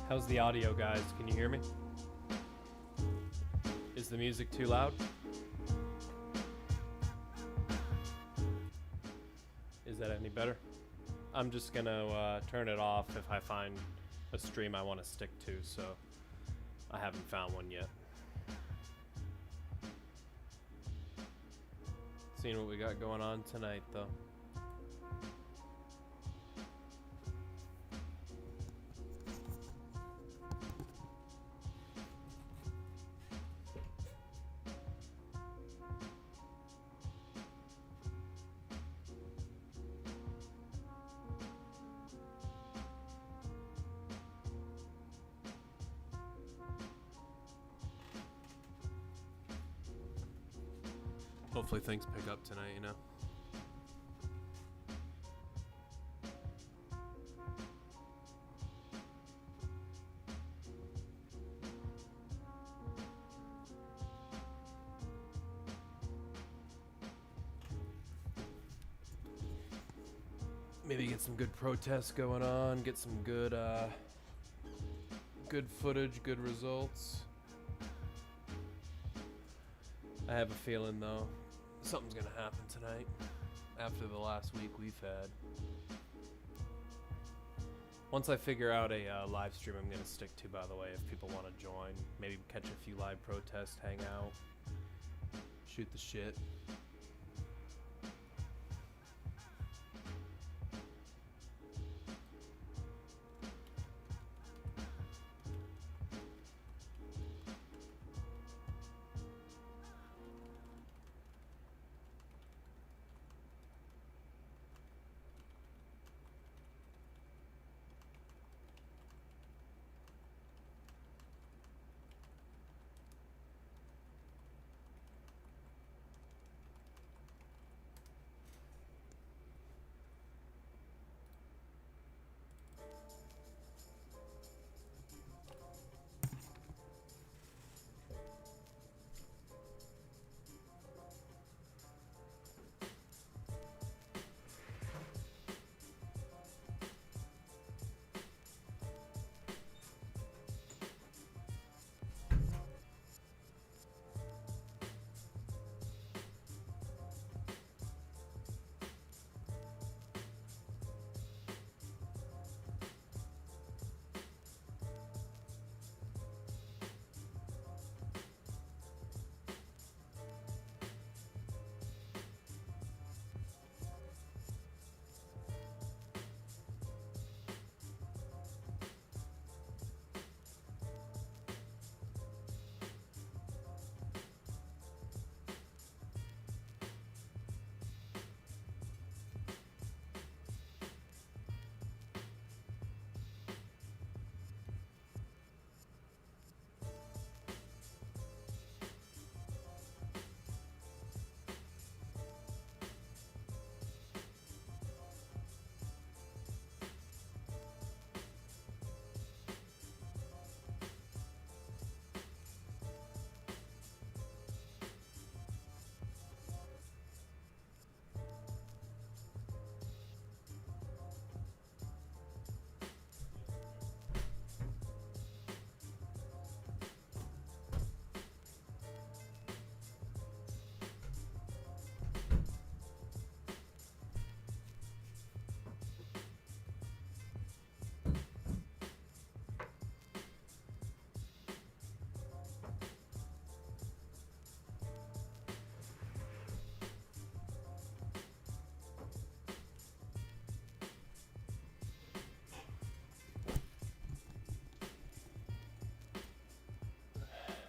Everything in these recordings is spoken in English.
How's the audio, guys? Can you hear me? Is the music too loud? Is that any better? I'm just gonna turn it off if I find a stream I want to stick to, so I haven't found one yet. Seeing what we got going on tonight, though. Hopefully things pick up tonight, you know? Maybe get some good protests going on, get some good good footage, good results. I have a feeling, though, something's gonna happen tonight after the last week we've had. Once I figure out a live stream I'm gonna stick to, by the way, if people want to join, maybe catch a few live protests, hang out, shoot the shit.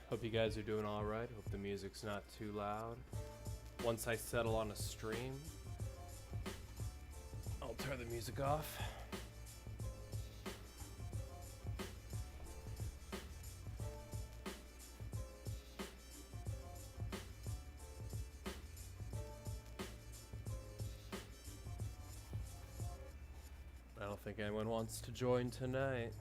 Hope you guys are doing alright. Hope the music's not too loud. Once I settle on a stream, I'll turn the music off. I don't think anyone wants to join tonight.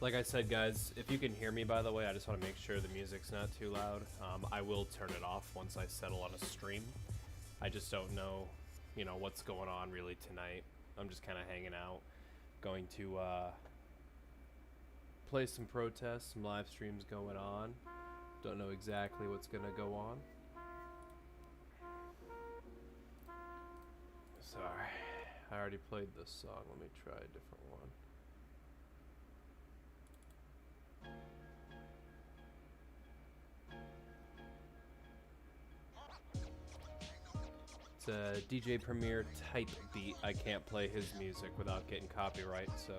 Like I said, guys, if you can hear me, by the way, I just want to make sure the music's not too loud. I will turn it off once I settle on a stream. I just don't know, you know, what's going on really tonight. I'm just kind of hanging out. Going to play some protests, some live streams going on. Don't know exactly what's going to go on. Sorry, I already played this song. Let me try a different one. It's a DJ Premier type beat. I can't play his music without getting copyright, so.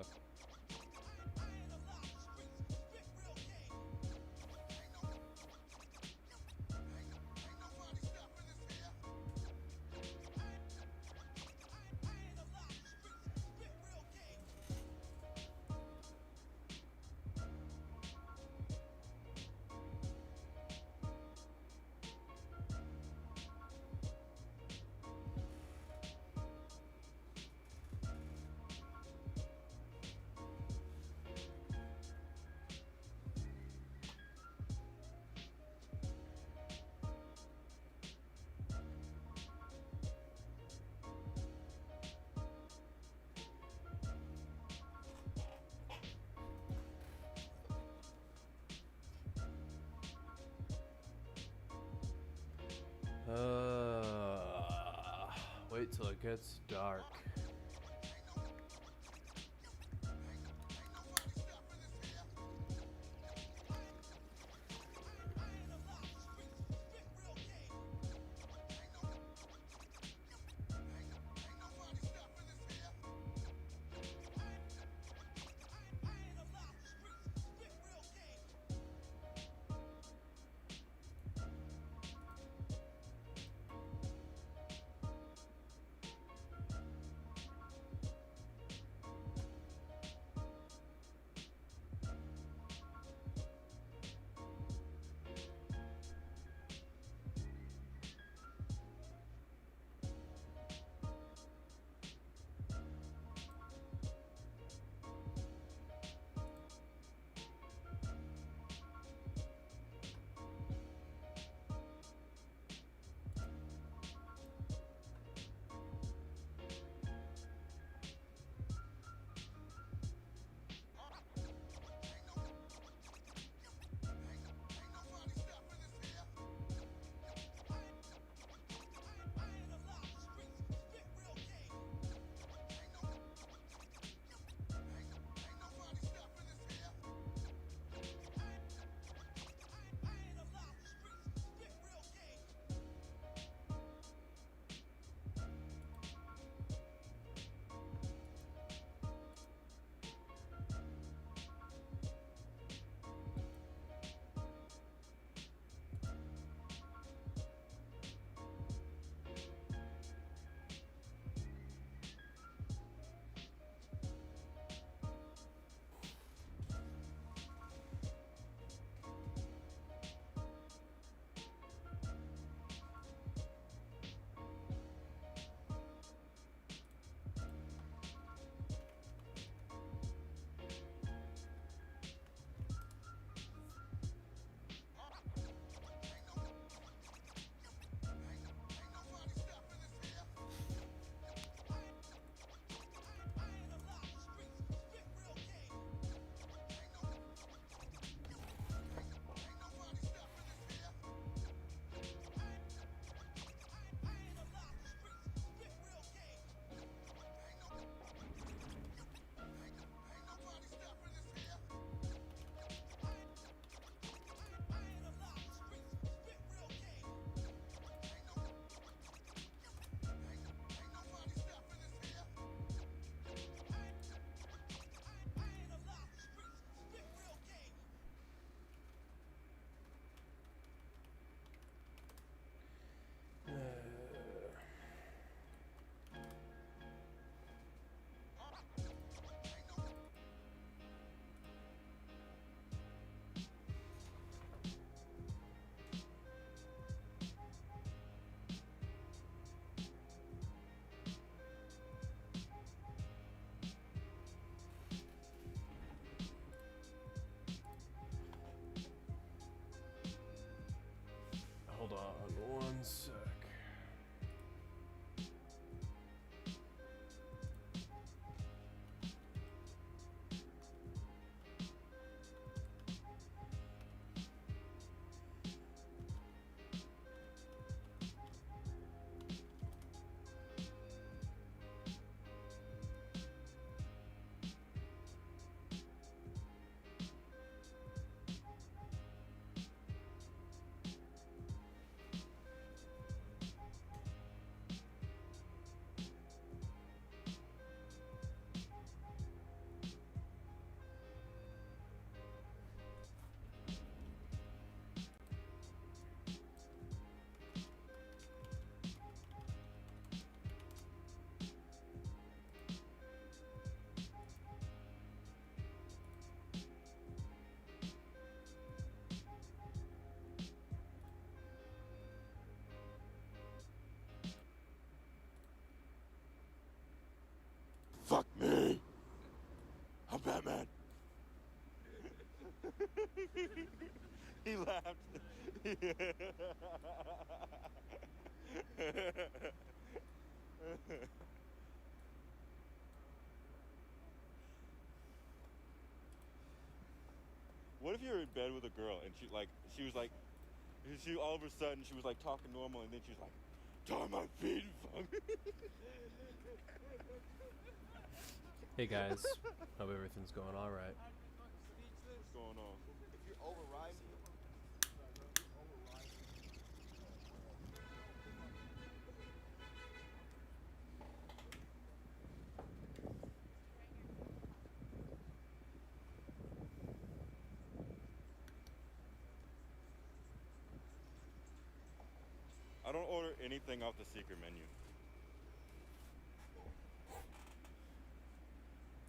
Wait till it gets dark. laughed. What if you're in bed with a girl and she was like, she all of a sudden she was like talking normal and then she was like, tie my feet and fuck me. Hey guys, hope everything's going all right. What's going on? If you override me, I don't order anything off the secret menu.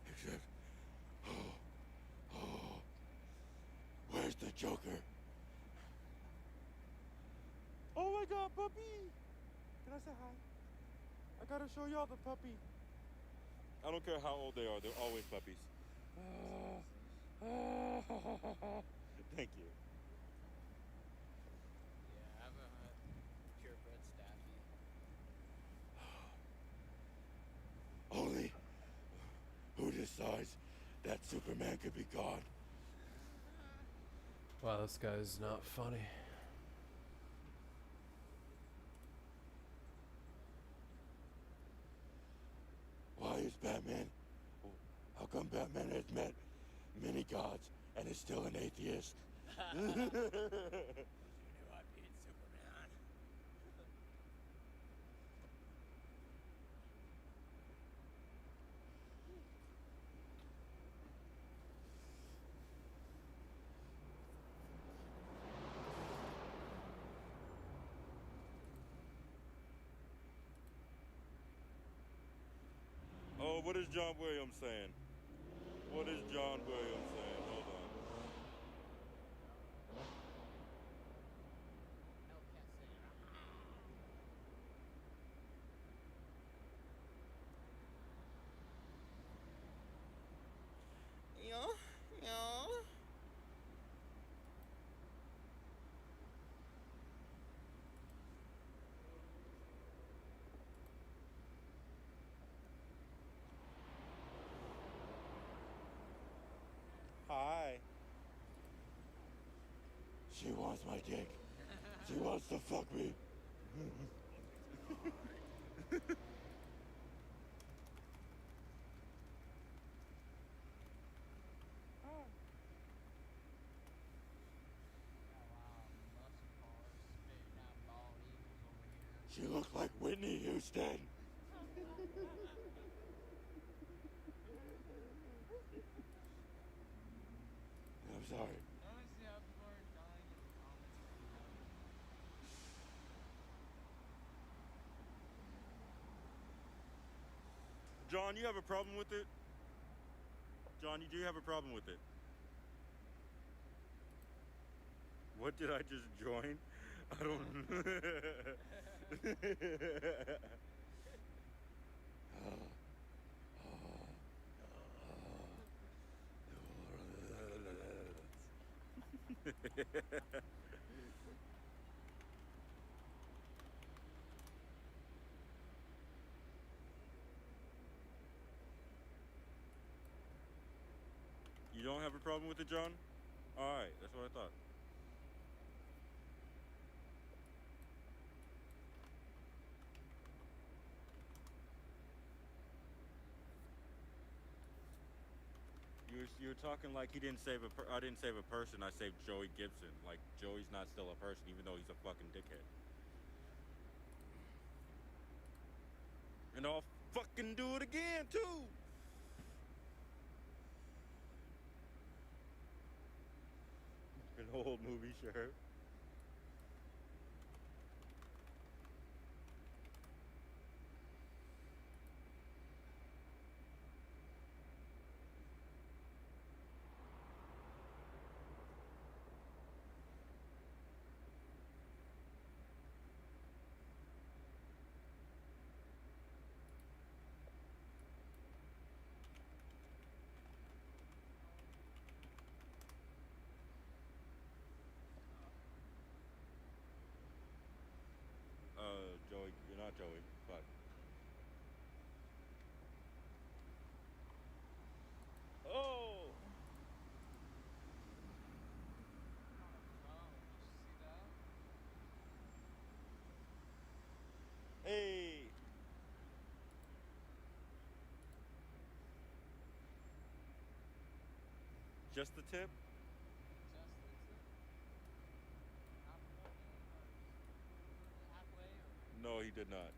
Except, where's the Joker? Oh my God, puppy! Can I say hi? I gotta show y'all the puppy. I don't care how old they are, they're always puppies. Thank you. yeah, I have a purebred staffy. Only who decides that Superman could be God? Wow, this guy's not funny. Why is Batman? How come Batman has met many gods and is still an atheist? You knew I beat Superman. Oh, what is John Williams saying? What is John Williams saying? Hold on. Yeah. Hi. She wants my dick. She wants to fuck me. She looks like Whitney Houston. I'm sorry. John, you have a problem with it? John, you do have a problem with it? What did I just join? I don't. You don't have a problem with it, John? Alright, that's what I thought. You were talking like he didn't save I didn't save a person, I saved Joey Gibson. Like, Joey's not still a person, even though he's a fucking dickhead. And I'll fucking do it again, too! An old movie shirt. Just the tip? No, he did not.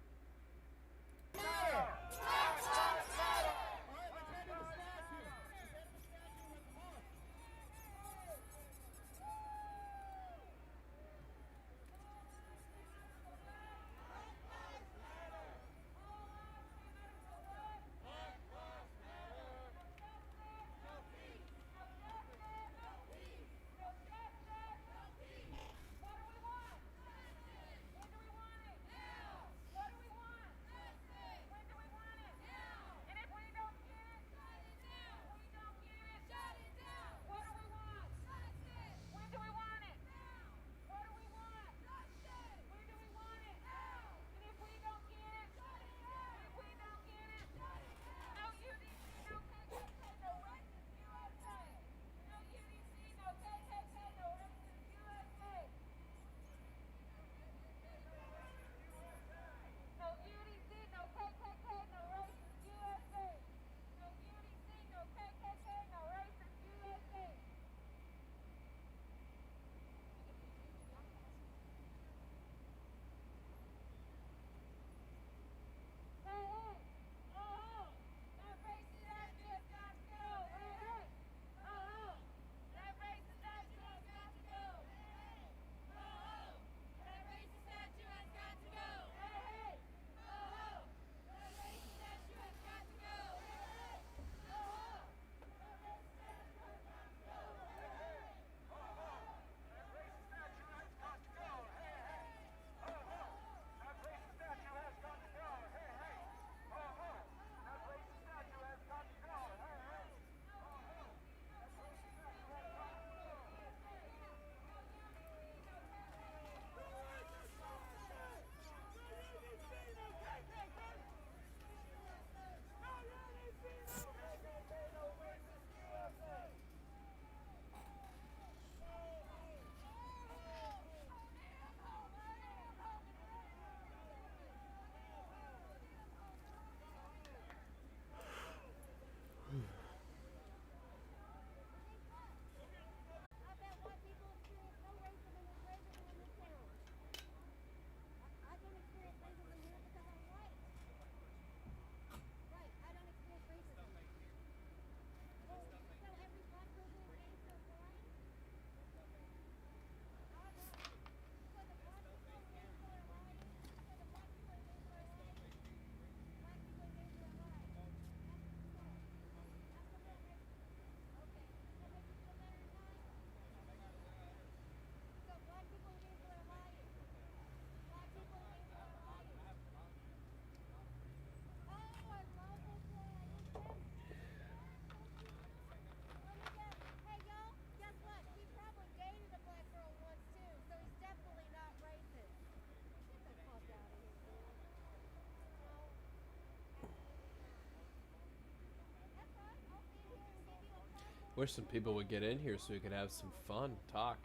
Wish some people would get in here so we could have some fun, talk.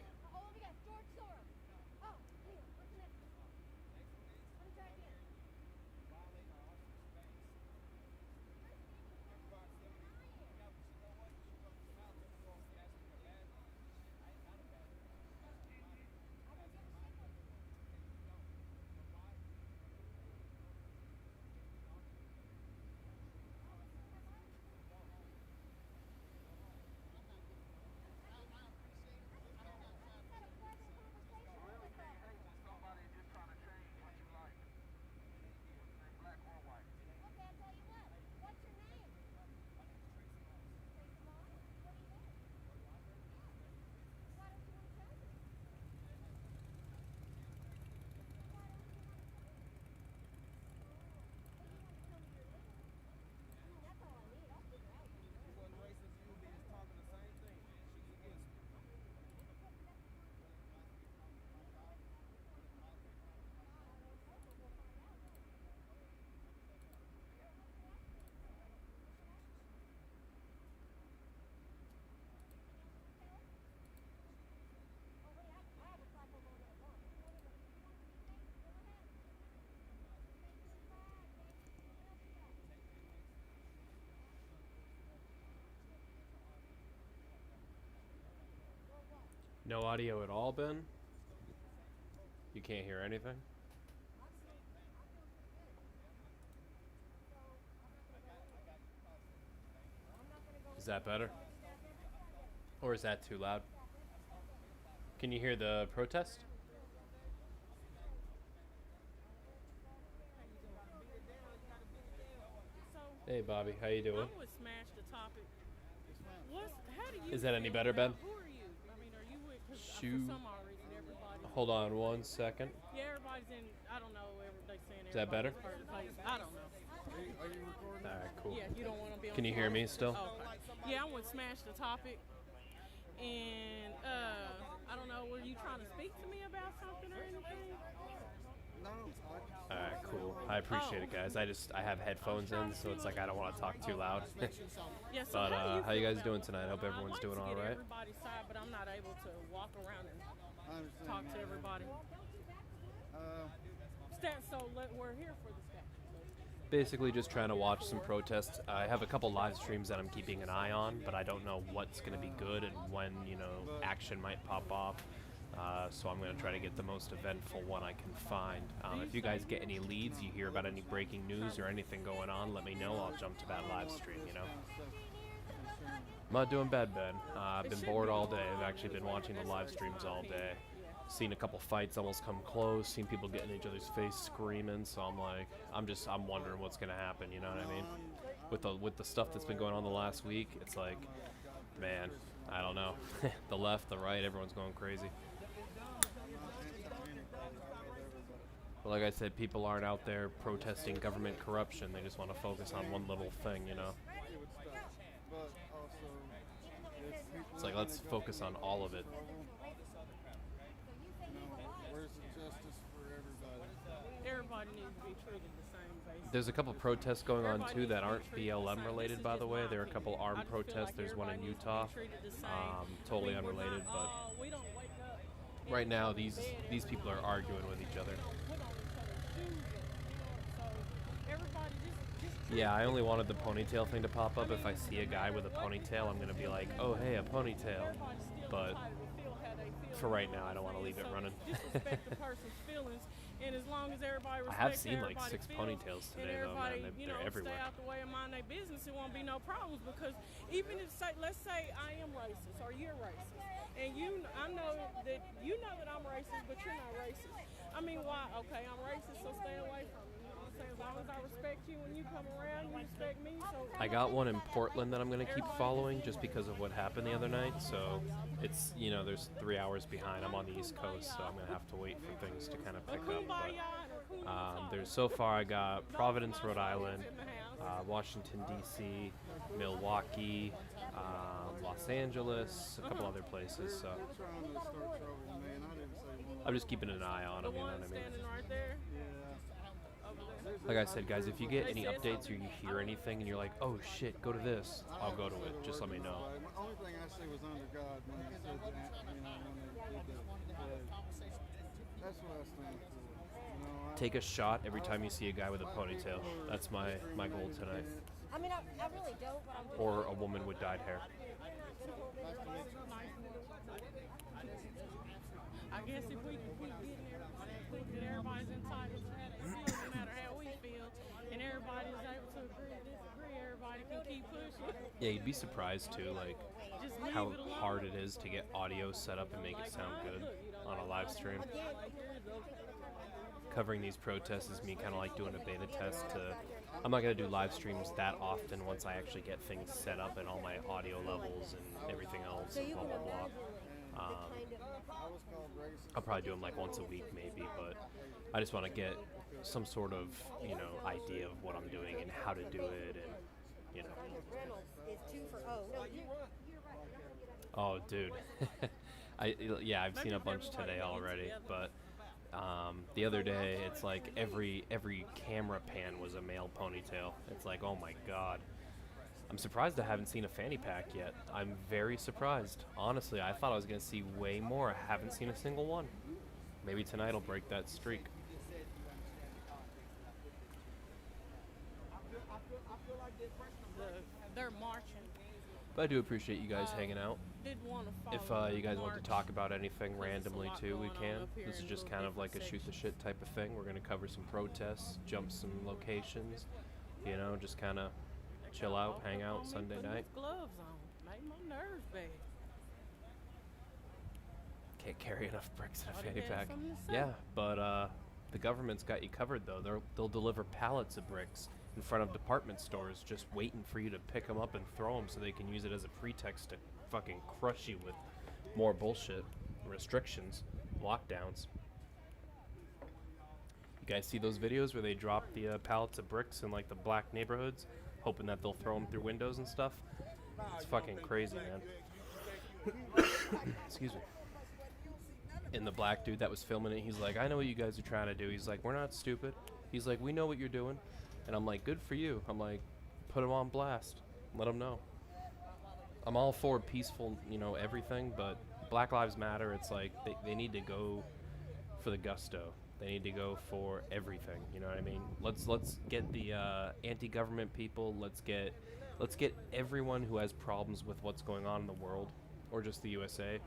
No audio at all, Ben? You can't hear anything? Is that better? Or is that too loud? Can you hear the protest? Hey Bobby, how you doing? I would smash the topic. How do you Is that any feel better, Ben? about- Who are you? I mean, are you with? Cause Shoot. for some odd reason, everybody. Hold on one second. Yeah, everybody's in. I don't know. They saying. Is that better? everybody's part of the place. I don't know. Alright, cool. Yeah, you don't want to be on. Can you hear me still? Oh, okay. Yeah, I would smash the topic. And I don't know. Were you trying to speak to me about something or anything? Alright, cool. I appreciate it, guys. I have headphones in, so it's like I don't want to talk too loud. Yeah, so But how you feel guys about doing it? tonight? I hope everyone's doing all right. Everybody's side, but I'm not able to walk around and talk to everybody. We're here for the statue. Basically just trying to watch some protests. I have a couple live streams that I'm keeping an eye on, but I don't know what's going to be good and when, action might pop off. So I'm going to try to get the most eventful one I can find. If you guys get any leads, you hear about any breaking news or anything going on, let me know. I'll jump to that live stream, I'm not doing bad, Ben. I've been bored all day. I've actually been watching the live streams all day. Seen a couple fights almost come close, seen people get in each other's face screaming, so I'm like, I'm wondering what's going to happen, you know what I mean? With the stuff that's been going on the last week, it's like, man, I don't know. The left, the right, everyone's going crazy. But like I said, people aren't out there protesting government corruption. They just want to focus on one little thing, It's like, let's focus on all of it. Where's the justice for everybody? Everybody needs to be treated the same, basically. There's a couple protests going on too that aren't BLM related, by the way. There are a couple armed protests. There's one in Utah, totally unrelated. But right now, these people are arguing with each other. Yeah, I only wanted the ponytail thing to pop up. If I see a guy with a ponytail, I'm gonna be like, oh hey, a ponytail. But for right now, I don't want to leave it running. Disrespect the person's feelings, and as long as everybody I have respects seen like 6 everybody's feelings, ponytails and today though, everybody, man. They're everywhere. stay out the way of mind their business, it won't be no problems. Because even if, let's say I am racist or you're racist, and I know that you know that I'm racist, but you're not racist. I mean, why? Okay, I'm racist, so stay away from me. You know what I'm saying? As long as I respect you when you come around, you respect me. So I got one in Portland that I'm gonna keep following just because of what happened the other night. So it's there's 3 hours behind. I'm on the East Coast, so I'm gonna have to wait for things to kind of pick up. But there's so far I got Providence, Rhode Island, Washington D.C., Milwaukee, Los Angeles, a couple other places. So I'm just keeping an eye on them. You know what I mean? Right there. Like I said, guys, if you get any updates or you hear anything and you're like, oh shit, go to this, I'll go to it. Just let me know. The only thing I see was under God when he said that, when they did the pledge. That's what I stand for. Take a shot every time you see a guy with a ponytail. That's my goal tonight. I mean, I really don't, but I'm Or a woman with dyed hair. I guess if we get there, everybody's entitled to how they feel, no matter how we feel, and everybody is able to agree to disagree, everybody can keep pushing. Yeah, you'd be surprised too, like Just leave how it alone. hard it is to get audio set up and make it sound good on a live stream. Covering these protests is me kind of like doing a beta test to. I'm not gonna do live streams that often once I actually get things set up and all my audio levels and everything else. And blah blah blah. I'll probably do them like once a week maybe, but I just want to get some sort of idea of what I'm doing and how to do it, and Reynolds is 2 for no, you're right. Oh, dude. I've seen a bunch today already, but the other day it's like every camera pan was a male ponytail. It's like, oh my god. I'm surprised I haven't seen a fanny pack yet. I'm very surprised. Honestly, I thought I was going to see way more. I haven't seen a single one. Maybe tonight I'll break that streak. They're marching But I do appreciate you guys hanging out. Didn't want to If you guys want to talk about anything randomly too, we can. This is just kind of like a shoot the shit type of thing. We're gonna cover some protests, jump some locations, you know, just kind of chill out, hang out Sunday night. Gloves on, make my nerves bad. Can't carry enough bricks in a Why fanny they got pack. something to say? Yeah, but the government's got you covered though. They'll deliver pallets of bricks in front of department stores, just waiting for you to pick them up and throw them, so they can use it as a pretext to fucking crush you with more bullshit, restrictions, lockdowns. You guys see those videos where they drop the pallets of bricks in like the black neighborhoods, hoping that they'll throw them through windows and stuff? It's fucking crazy, man. Excuse me. And the black dude that was filming it, he's like, I know what you guys are trying to do. He's like, we're not stupid. He's like, we know what you're doing. And I'm like, good for you. I'm like, put them on blast. Let them know. I'm all for peaceful, you know, everything, but Black Lives Matter, it's like they need to go for the gusto. They need to go for everything, you know what I mean? Let's get the anti-government people, let's get everyone who has problems with what's going on in the world, or just the USA,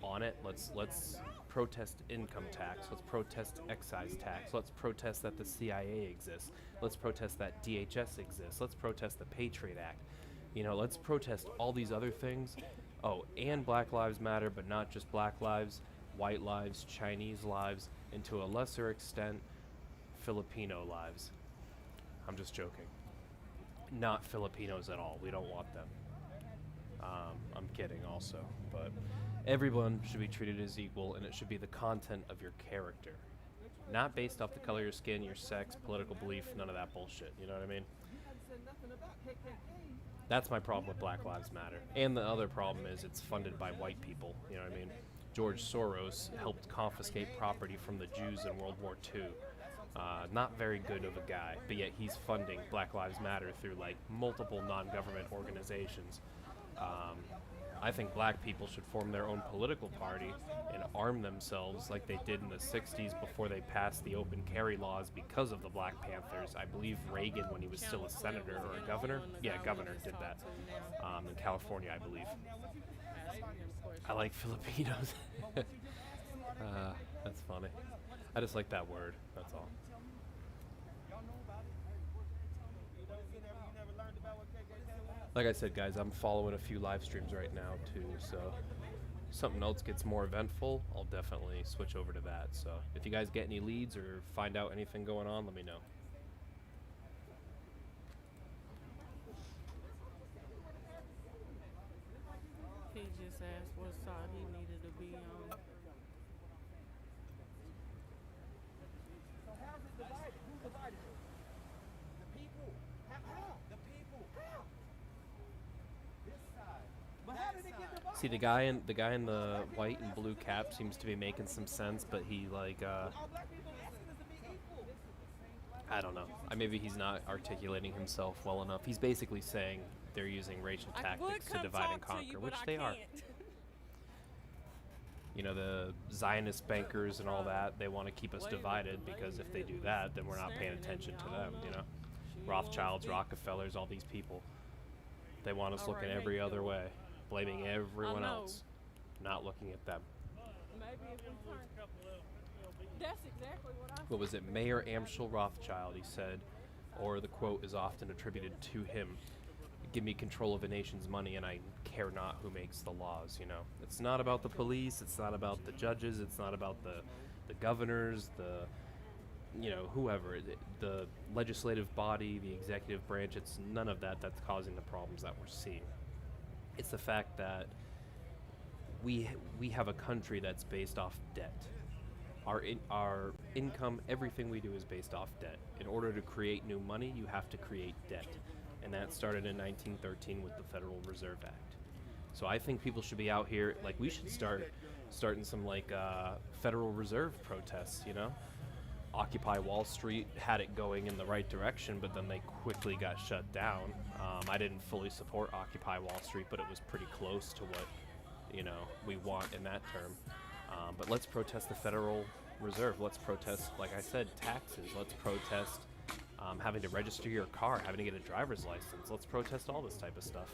on it. Let's protest income tax. Let's protest excise tax. Let's protest that the CIA exists. Let's protest that DHS exists. Let's protest the Patriot Act. You know, let's protest all these other things. Oh, and Black Lives Matter, but not just Black lives, white lives, Chinese lives, and to a lesser extent, Filipino lives. I'm just joking. Not Filipinos at all. We don't want them. I'm kidding also, but everyone should be treated as equal, and it should be the content of your character. Not based off the color of your skin, your sex, political belief, none of that bullshit, you know what I mean? That's my problem with Black Lives Matter. And the other problem is it's funded by white people, you know what I mean? George Soros helped confiscate property from the Jews in World War II. Not very good of a guy, but yet he's funding Black Lives Matter through like multiple non-government organizations. I think black people should form their own political party and arm themselves like they did in the 60s before they passed the open carry laws because of the Black Panthers. I believe Reagan, when he was still a senator or a governor, governor did that in California, I believe. I like Filipinos. That's funny. I just like that word, that's all. Like I said, guys, I'm following a few live streams right now too, so something else gets more eventful, I'll definitely switch over to that. So if you guys get any leads or find out anything going on, let me know. He just asked what side he needed to be on. So how's it divided? Who divided it? The people. How? The people. How? This side. But how did it get divided? See, the guy in the white and blue cap seems to be making some sense, but he like All black people are asking us to be equal. I don't know. Maybe he's not articulating himself well enough. He's basically saying they're using racial I would tactics to come divide and talk to you, conquer, but which I they are. can't. You know, the Zionist bankers and all that, they want to keep us divided because if they do that, then we're not paying attention to them, you know? Rothschilds, Rockefellers, all these people. They want us looking every other way, blaming everyone else, not looking at them. Maybe if we turn. That's exactly what I What was it? Mayor Amschel Rothschild, he said, or the quote is often attributed to him: give me control of a nation's money and I care not who makes the laws, you know. It's not about the police, it's not about the judges, it's not about the governors, you know, whoever, the legislative body, the executive branch. It's none of that that's causing the problems that we're seeing. It's the fact that we have a country that's based off debt. Our income, everything we do is based off debt. In order to create new money, you have to create debt. And that started in 1913 with the Federal Reserve Act. So I think people should be out here, like we should starting some like Federal Reserve protests, you know? Occupy Wall Street had it going in the right direction, but then they quickly got shut down. I didn't fully support Occupy Wall Street, but it was pretty close to what, you know, we want in that term. But let's protest the Federal Reserve. Let's protest, like I said, taxes. Let's protest having to register your car, having to get a driver's license. Let's protest all this type of stuff.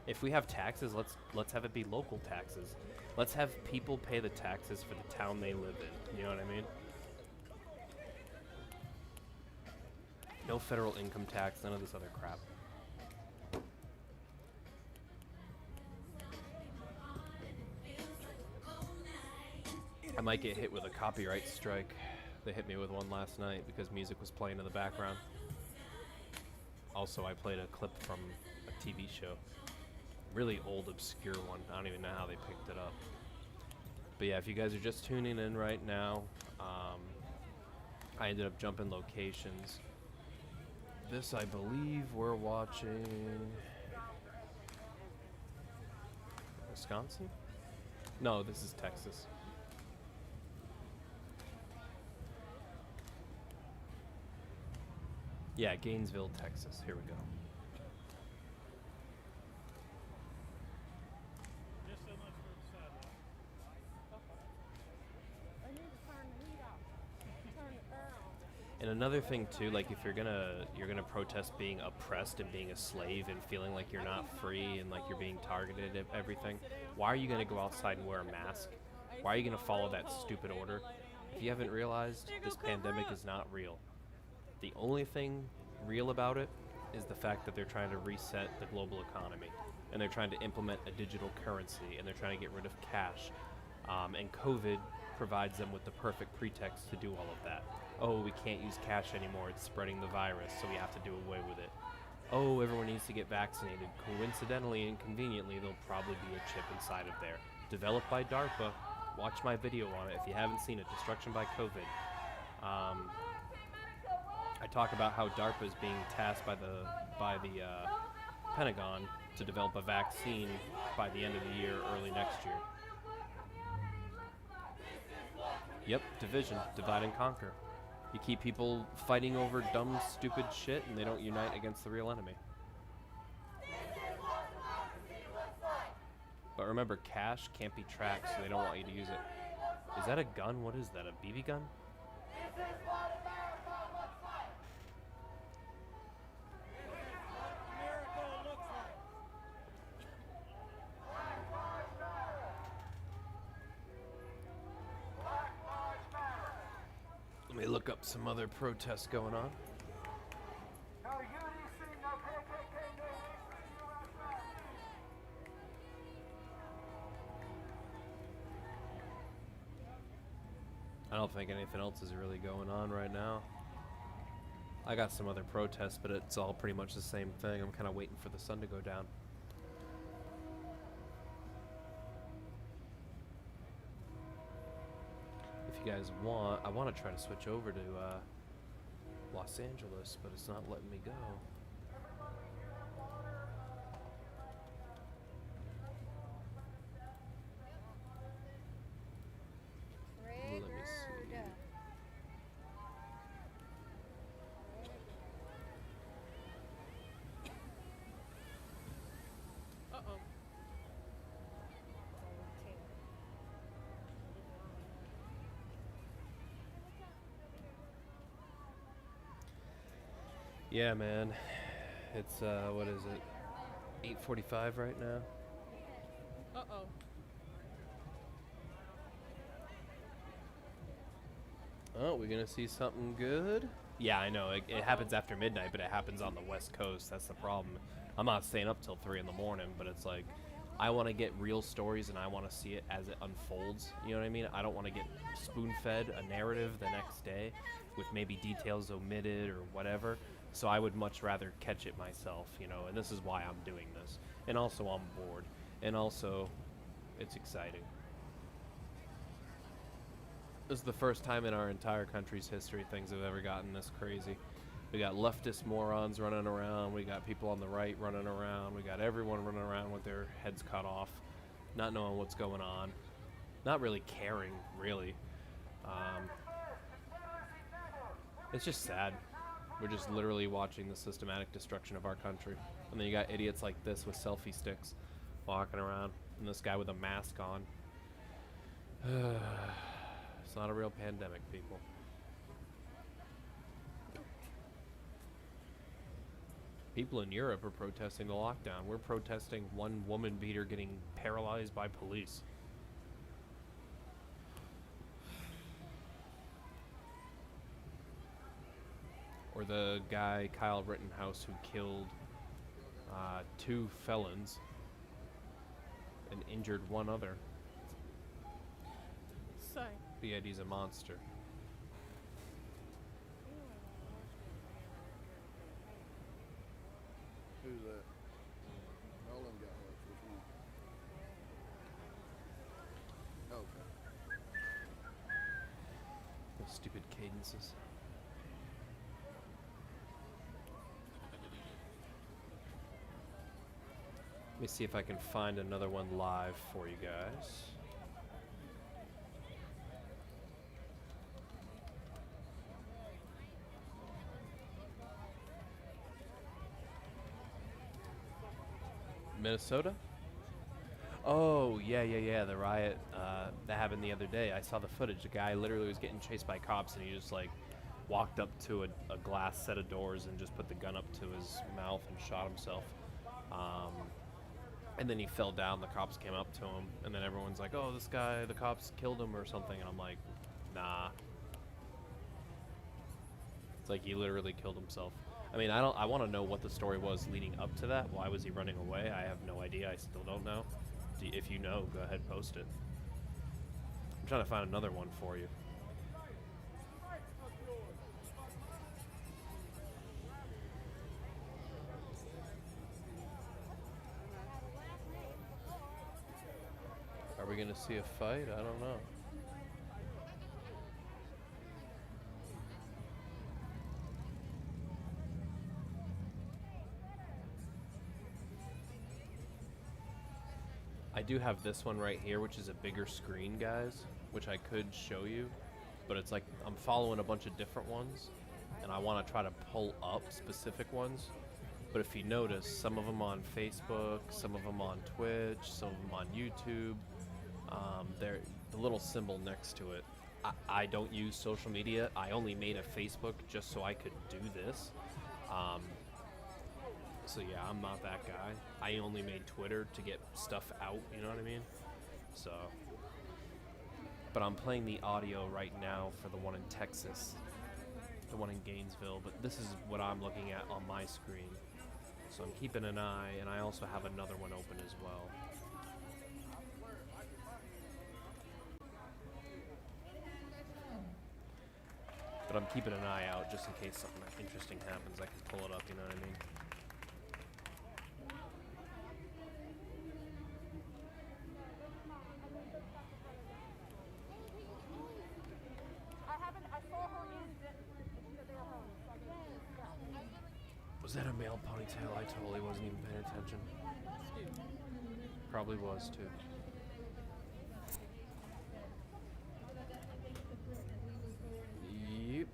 If we have taxes, let's have it be local taxes. Let's have people pay the taxes for the town they live in. You know what I mean? No federal income tax, none of this other crap. I might get hit with a copyright strike. They hit me with one last night because music was playing in the background. Also, I played a clip from a TV show. Really old, obscure one. I don't even know how they picked it up. But yeah, if you guys are just tuning in right now, I ended up jumping locations. This, I believe, we're watching Wisconsin? No, this is Texas. Yeah, Gainesville, Texas. Here we go. And another thing too, like if you're gonna protest being oppressed and being a slave and feeling like you're not free and like you're being targeted at everything, why are you gonna go outside and wear a mask? Why are you gonna follow that stupid order? If you haven't realized, this pandemic is not real. The only thing real about it is the fact that they're trying to reset the global economy, and they're trying to implement a digital currency, and they're trying to get rid of cash. And COVID provides them with the perfect pretext to do all of that. Oh, we can't use cash anymore, it's spreading the virus, so we have to do away with it. Oh, everyone needs to get vaccinated. Coincidentally and conveniently, there'll probably be a chip inside of there. Developed by DARPA. Watch my video on it if you haven't seen it, Destruction by COVID. I talk about how DARPA is being tasked by the Pentagon to develop a vaccine by the end of the year, early next year. Yep, division, divide and conquer. You keep people fighting over dumb, stupid shit, and they don't unite against the real enemy. But remember, cash can't be tracked, so they don't want you to use it. Is that a gun? What is that, a BB gun? Let me look up some other protests going on. I don't think anything else is really going on right now. I got some other protests, but it's all pretty much the same thing. I'm kind of waiting for the sun to go down. If you guys want, I want to try to switch over to Los Angeles, but it's not letting me go. Let me see. Uh-oh. Yeah, man. It's what is it? 8:45 right now. Uh-oh. Oh, we're gonna see something good? Yeah, I know. It happens after midnight, but it happens on the West Coast. That's the problem. I'm not staying up till 3 in the morning, but it's like, I want to get real stories and I want to see it as it unfolds. You know what I mean? I don't want to get spoon-fed a narrative the next day with maybe details omitted or whatever. So I would much rather catch it myself, you know, and this is why I'm doing this. And also I'm bored. And also, it's exciting. This is the first time in our entire country's history things have ever gotten this crazy. We got leftist morons running around. We got people on the right running around. We got everyone running around with their heads cut off, not knowing what's going on, not really caring, really. It's just sad. We're just literally watching the systematic destruction of our country. And then you got idiots like this with selfie sticks walking around, and this guy with a mask on. It's not a real pandemic, people. People in Europe are protesting the lockdown. We're protesting one woman beater getting paralyzed by police. Or the guy, Kyle Rittenhouse, who killed 2 felons and injured one other. Say. But yet he's a monster. Who's that? All of them got hooks. Which one? Okay. Those stupid cadences. Let me see if I can find another one live for you guys. Minnesota? Oh, yeah. The riot that happened the other day. I saw the footage. The guy literally was getting chased by cops, and he just like walked up to a glass set of doors and just put the gun up to his mouth and shot himself. And then he fell down. The cops came up to him, and then everyone's like, "Oh, this guy, the cops killed him or something." And I'm like, "Nah." It's like he literally killed himself. I mean, I want to know what the story was leading up to that. Why was he running away? I have no idea. I still don't know. If you know, go ahead, post it. I'm trying to find another one for you. Are we going to see a fight? I don't know. I do have this one right here, which is a bigger screen, guys, which I could show you, but it's like I'm following a bunch of different ones, and I want to try to pull up specific ones. But if you notice, some of them on Facebook, some of them on Twitch, some of them on YouTube, they're the little symbol next to it. I don't use social media. I only made a Facebook just so I could do this. So yeah, I'm not that guy. I only made Twitter to get stuff out, you know what I mean? So, but I'm playing the audio right now for the one in Texas, the one in Gainesville, but this is what I'm looking at on my screen. So I'm keeping an eye, and I also have another one open as well. But I'm keeping an eye out just in case something interesting happens. I can pull it up, you know what I mean? Was that a male ponytail? I totally wasn't even paying attention. Probably was too. Yep.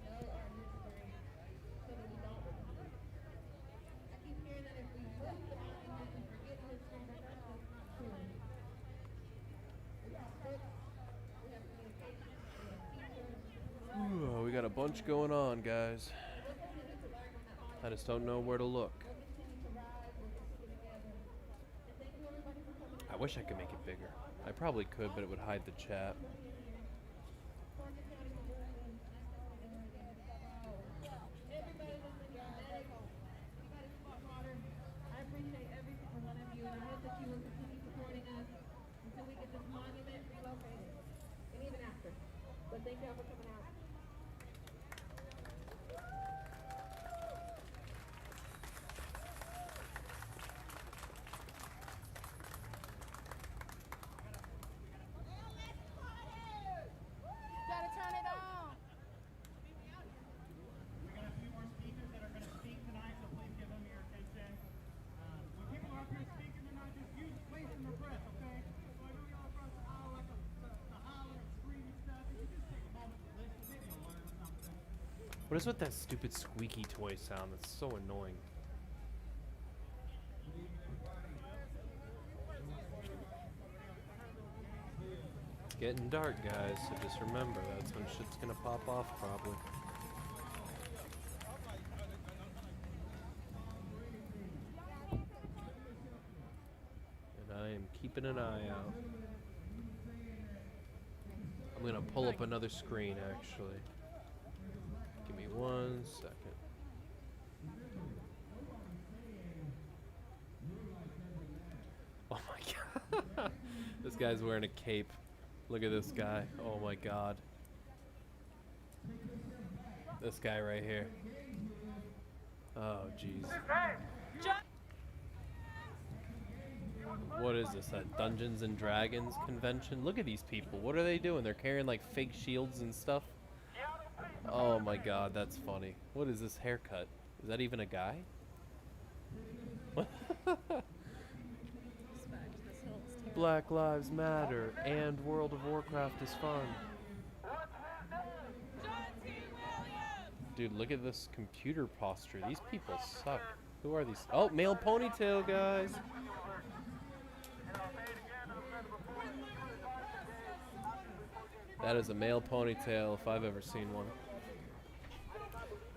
Ooh, we got a bunch going on, guys. I just don't know where to look. I wish I could make it bigger. I probably could, but it would hide the chat. What is with that stupid squeaky toy sound? That's so annoying. It's getting dark, guys, so just remember that's when shit's gonna pop off, probably. keeping an eye out. I'm gonna pull up another screen actually. Give me 1 second. Oh my god. This guy's wearing a cape. Look at this guy. Oh my god. This guy right here. Oh jeez. What is this, a Dungeons and Dragons convention? Look at these people. What are they doing? They're carrying like fake shields and stuff. Oh my god, that's funny. What is this haircut? Is that even a guy? Black Lives Matter and World of Warcraft is fun. Dude, look at this computer posture. These people suck. Who are these? Oh, male ponytail guys. That is a male ponytail if I've ever seen one.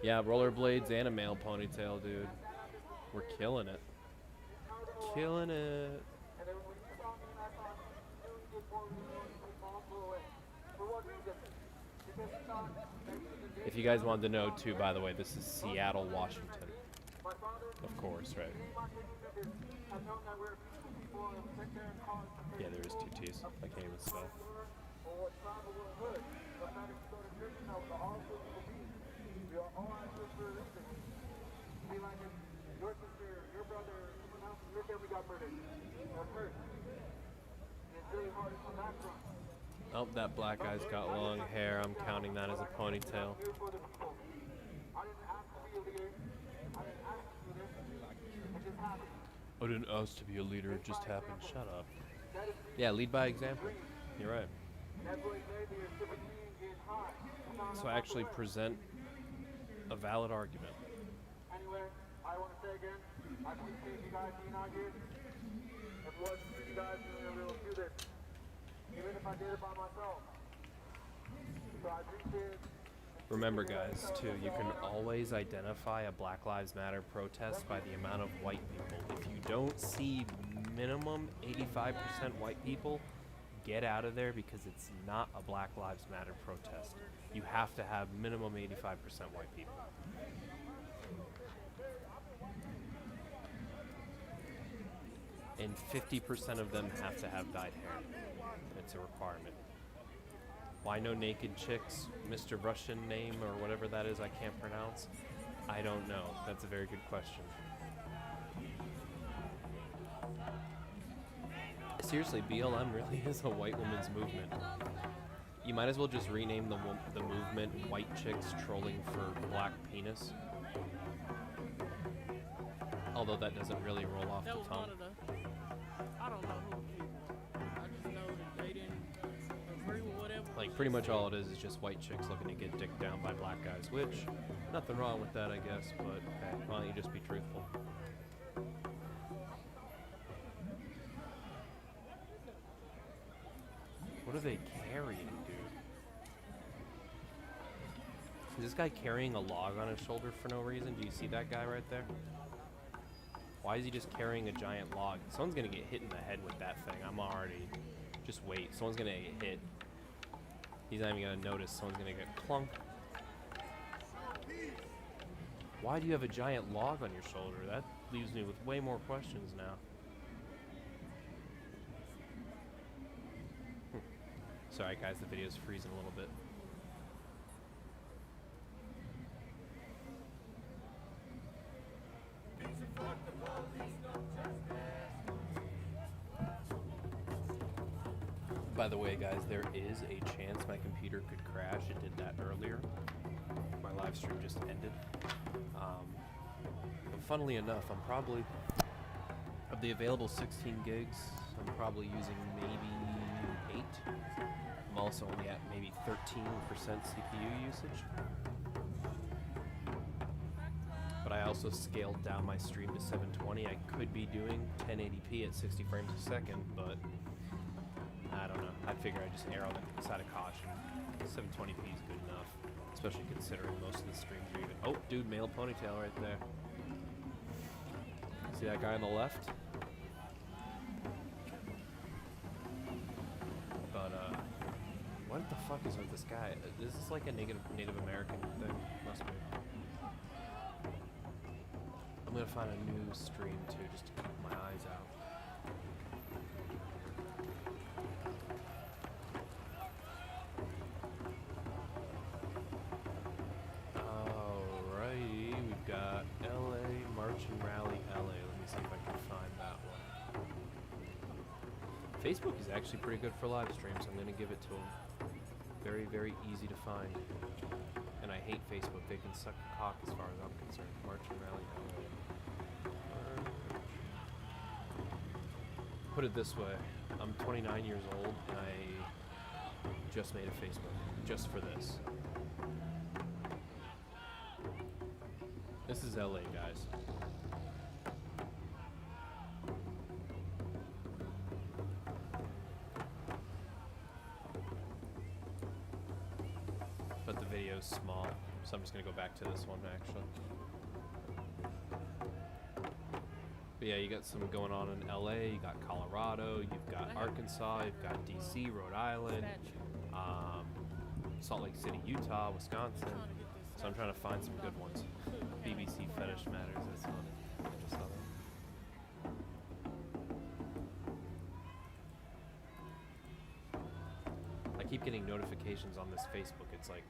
Yeah, rollerblades and a male ponytail, dude. We're killing it. Killing it. If you guys wanted to know too, by the way, this is Seattle, Washington. Of course, right? Yeah, there is 2 T's. I can't even spell. Oh, that black guy's got long hair. I'm counting that as a ponytail. I didn't ask to be a leader, it just happened. Shut up. Yeah, lead by example. You're right. So I actually present a valid argument. Anyway, I want to say again, I appreciate you guys being out here. If it wasn't for you guys being able to do this, even if I did it by myself. So I appreciate it. Remember guys, too, you can always identify a Black Lives Matter protest by the amount of white people. If you don't see minimum 85% white people, get out of there because it's not a Black Lives Matter protest. You have to have minimum 85% white people. And 50% of them have to have dyed hair. It's a requirement. Why no naked chicks? Mr. Russian name or whatever that is I can't pronounce? I don't know. That's a very good question. Seriously, BLM really is a white woman's movement. You might as well just rename the movement White Chicks Trolling for Black Penis. Although that doesn't really roll off the tongue. One of the, I don't know who the people were. I just know that they didn't agree with whatever. Like, pretty much all it is just white chicks looking to get dicked down by black guys, which, nothing wrong with that, I guess, but, okay, why don't you just be truthful? What are they carrying, dude? Is this guy carrying a log on his shoulder for no reason? Do you see that guy right there? Why is he just carrying a giant log? Someone's gonna get hit in the head with that thing. I'm already... Just wait. Someone's gonna get hit. He's not even gonna notice. Someone's gonna get clunk. Why do you have a giant log on your shoulder? That leaves me with way more questions now. Sorry guys, the video's freezing a little bit. By the way guys, there is a chance my computer could crash. It did that earlier. My live stream just ended. But funnily enough, I'm probably, of the available 16 gigs, I'm probably using maybe 8. I'm also only at maybe 13% CPU usage. But I also scaled down my stream to 720. I could be doing 1080p at 60 frames a second, but I don't know. I figure I just err on the side of caution. 720p is good enough, especially considering most of the streams are even... Oh, dude, male ponytail right there. See that guy on the left? But what the fuck is with this guy? Is this like a Native American thing? Must be. I'm gonna find a new stream too, just to keep my eyes out. Alrighty, we've got LA, March and Rally LA. Let me see if I can find that one. Facebook is actually pretty good for live streams. I'm gonna give it to them. Very, very easy to find. And I hate Facebook. They can suck a cock as far as I'm concerned. March and Rally LA. Put it this way. I'm 29 years old and I just made a Facebook. Just for this. This is LA, guys. But the video's small, so I'm just gonna go back to this one actually. But yeah, you got some going on in LA, you got Colorado, you've got Arkansas, you've got DC, Rhode Island, Salt Lake City, Utah, Wisconsin. So I'm trying to find some good ones. BBC Fetish Matters, that's funny. I just saw that. I keep getting notifications on this Facebook. It's like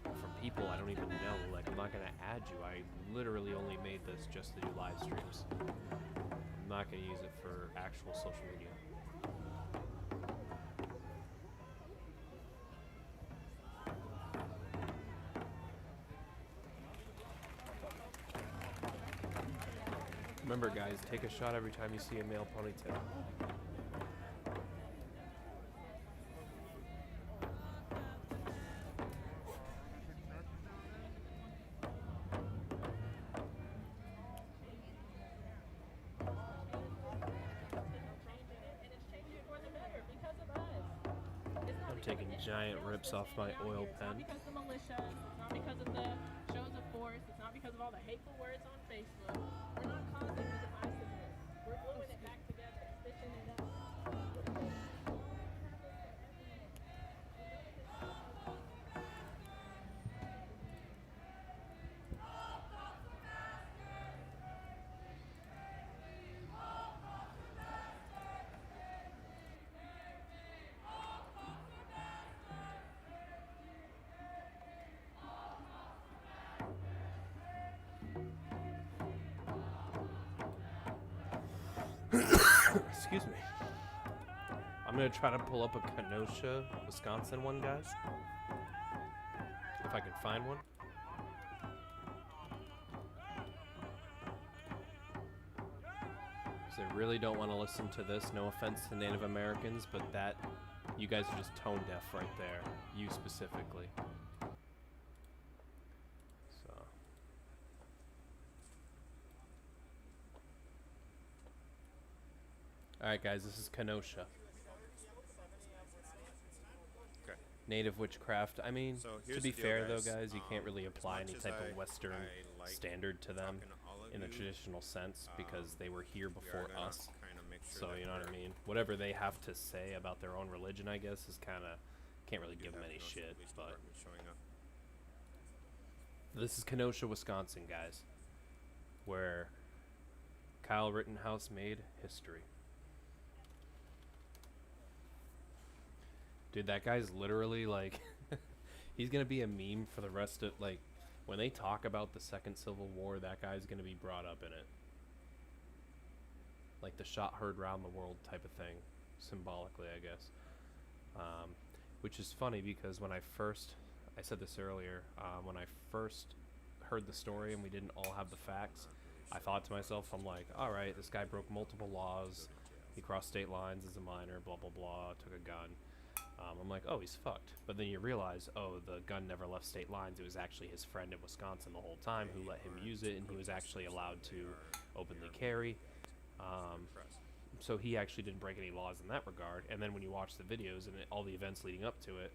from people I don't even know. Like, I'm not gonna add you. I literally only made this just to do live streams. I'm not gonna use it for actual social media. Remember, guys, take a shot every time you see a male ponytail. I'm taking giant rips off my oil pen. It's not because of the militia, it's not because of the shows of force, it's not because of all the hateful words on Facebook. We're not causing the divisiveness. We're gluing it back together, stitching it up. Excuse me. I'm gonna try to pull up a Kenosha, Wisconsin one, guys. If I can find one. Because I really don't want to listen to this. No offense to Native Americans, but that, you guys are just tone deaf right there. You specifically. So. Alright guys, this is Kenosha. Okay. Native witchcraft. I mean, So to here's be the deal, fair though, guys. guys, you can't really As apply much any as type of I Western like standard to them talking to all of in the you, traditional sense because they were here we are before gonna us. kinda make sure So, that you know what I we're- mean? Whatever they have to say about their own religion, I guess, is kind of, can't really we do give them have any no shit, police but department showing up. this is Kenosha, Wisconsin, guys, where Kyle Rittenhouse made history. Dude, that guy's literally like, he's gonna be a meme for the rest of, like, when they talk about the Second Civil War, that guy's gonna be brought up in it. Like the shot heard round the world type of thing, symbolically, I guess. Which is funny because when I said this earlier, when I first heard the story and we didn't all have the facts, I thought to myself, I'm like, alright, this guy broke multiple laws, he crossed state lines as a minor, blah blah blah, took a gun. I'm like, oh, he's fucked. But then you realize, oh, the gun never left state lines. It was actually his friend in Wisconsin the whole time who let him use it, and he was actually allowed to openly carry. So he actually didn't break any laws in that regard. And then when you watch the videos and all the events leading up to it,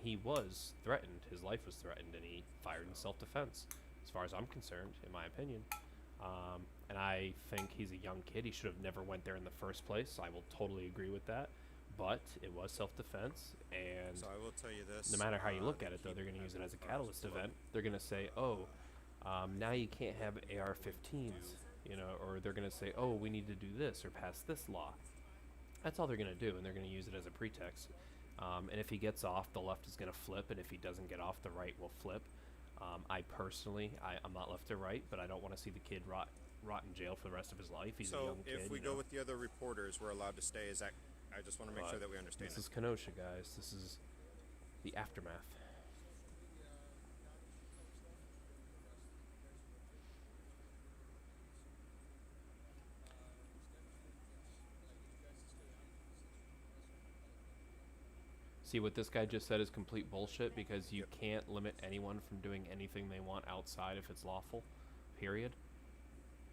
he was threatened. His life was threatened, and he fired in self-defense, as far as I'm concerned, in my opinion. And I think he's a young kid. He should have never went there in the first place. I will totally agree with that. but it was self-defense, and So I will tell you this. no matter how you look the at it, though, they're keep going to use it as a having catalyst cars event. They're going to say, oh, now you can't have AR-15s, you know, or they're going to say, oh, we need to do this or pass this law. That's all they're going to do, and they're going to use it as a pretext. And if he gets off, the left is going to flip, and if he doesn't get off, the right will flip. I personally, I'm not left or right, but I don't want to see the kid rot in jail for the rest of his life. He's a So young kid. if we you go know. with the other reporters, we're allowed to stay. Is that? I just want to make sure that we understand. This is Kenosha, guys. This is the aftermath. See, what this guy just said is complete bullshit, because you can't limit anyone from doing anything they want outside if it's lawful, period.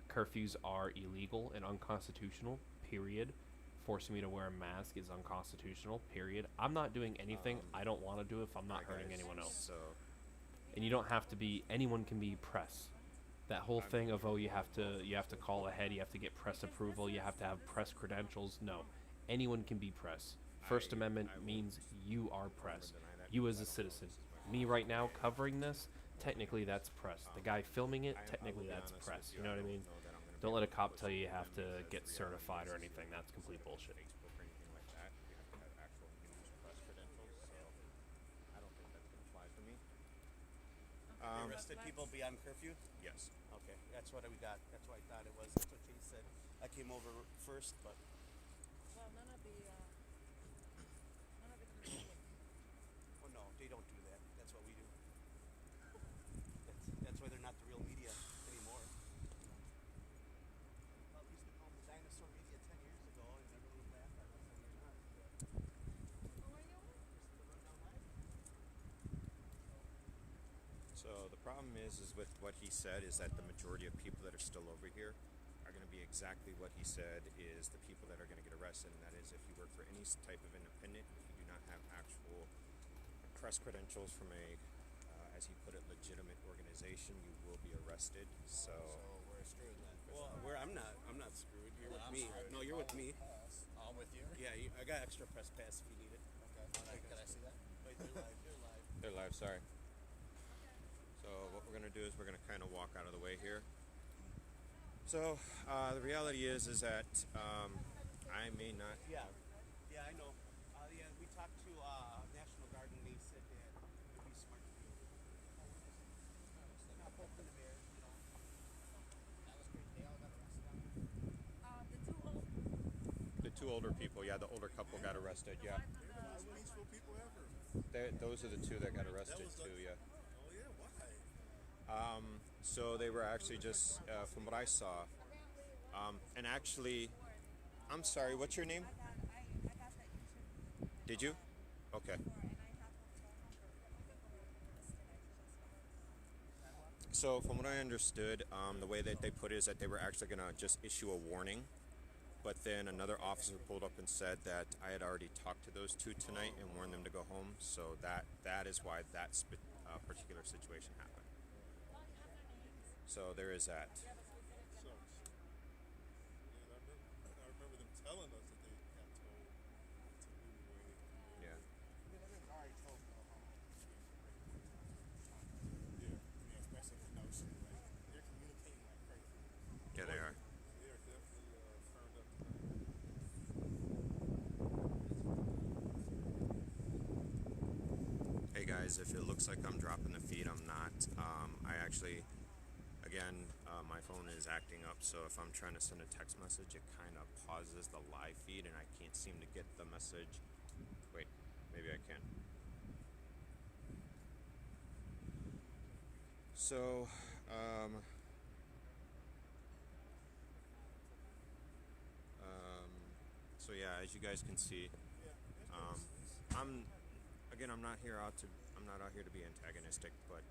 Curfews are illegal and unconstitutional, period. Forcing me to wear a mask is unconstitutional, period. I'm not doing anything I don't want to do if I'm not hurting anyone else. So And you don't have to be, anyone can be press. That whole thing of, oh, you have to call ahead, you have to get press approval, you have to have press credentials. No, anyone can be press. First Amendment means you are press. You as a citizen. Me right now covering this, technically that's press. The guy filming it, technically that's press. You know what I mean? Don't let a cop tell you you have to get certified or anything. That's complete bullshit. Facebook or anything like that. You have to have actual news press credentials. So I don't think that's gonna fly for me. They arrested people beyond curfew? Yes. Okay, that's what we got. That's what I thought it was. That's what Chase said. I came over first, but Well, none of the well, no, they don't do that. That's what we do. That's why they're not the real media anymore. Well, we used to call them the dinosaur media 10 years ago, and everyone would laugh at us, and they're not. So the problem is with what he said is that the majority of people that are still over here are going to be exactly what he said is the people that are going to get arrested, and that is if you work for any type of independent, if you do not have actual press credentials from a, as he put it, legitimate organization, you will be arrested. So we're screwed then. Well, I'm not screwed. You're with I'm me. screwed. No, you're with me. I'm with you. Yeah, I got extra press pass if you need it. Okay. Can I see that? Wait, they're live. They're live. they're live. Sorry. So what we're going to do is we're going to kind of walk out of the way here. So the reality is that I may not. Yeah, I know. Yeah, we talked to National Guard and they said that it'd be smart to do. Not poke in the bear, you know. That was great. They all got arrested. The two older people, yeah, the older couple got arrested, yeah. Peaceful people ever. Those are the two that got arrested too, yeah. Oh yeah, why? So they were actually just, from what I saw, and actually, I'm sorry, what's your name? Did you? Okay. So from what I understood, the way that they put it is that they were actually going to just issue a warning. But then another officer pulled up and said that I had already talked to those two tonight and warned them to go home. So that is why that particular situation happened. So there is that. So, yeah, I remember them telling us that they got told to move or anything. Yeah. Everyone's already told to go home. Yeah, especially in Kenosha. Like, They're communicating like crazy. Yeah, they are. they are definitely turned up tonight. Hey guys, if it looks like I'm dropping the feed, I'm not. I actually, again, my phone is acting up, so if I'm trying to send a text message, it kind of pauses the live feed and I can't seem to get the message. Wait, maybe I can. So, so yeah, as you guys can see, I'm not out here to be antagonistic, but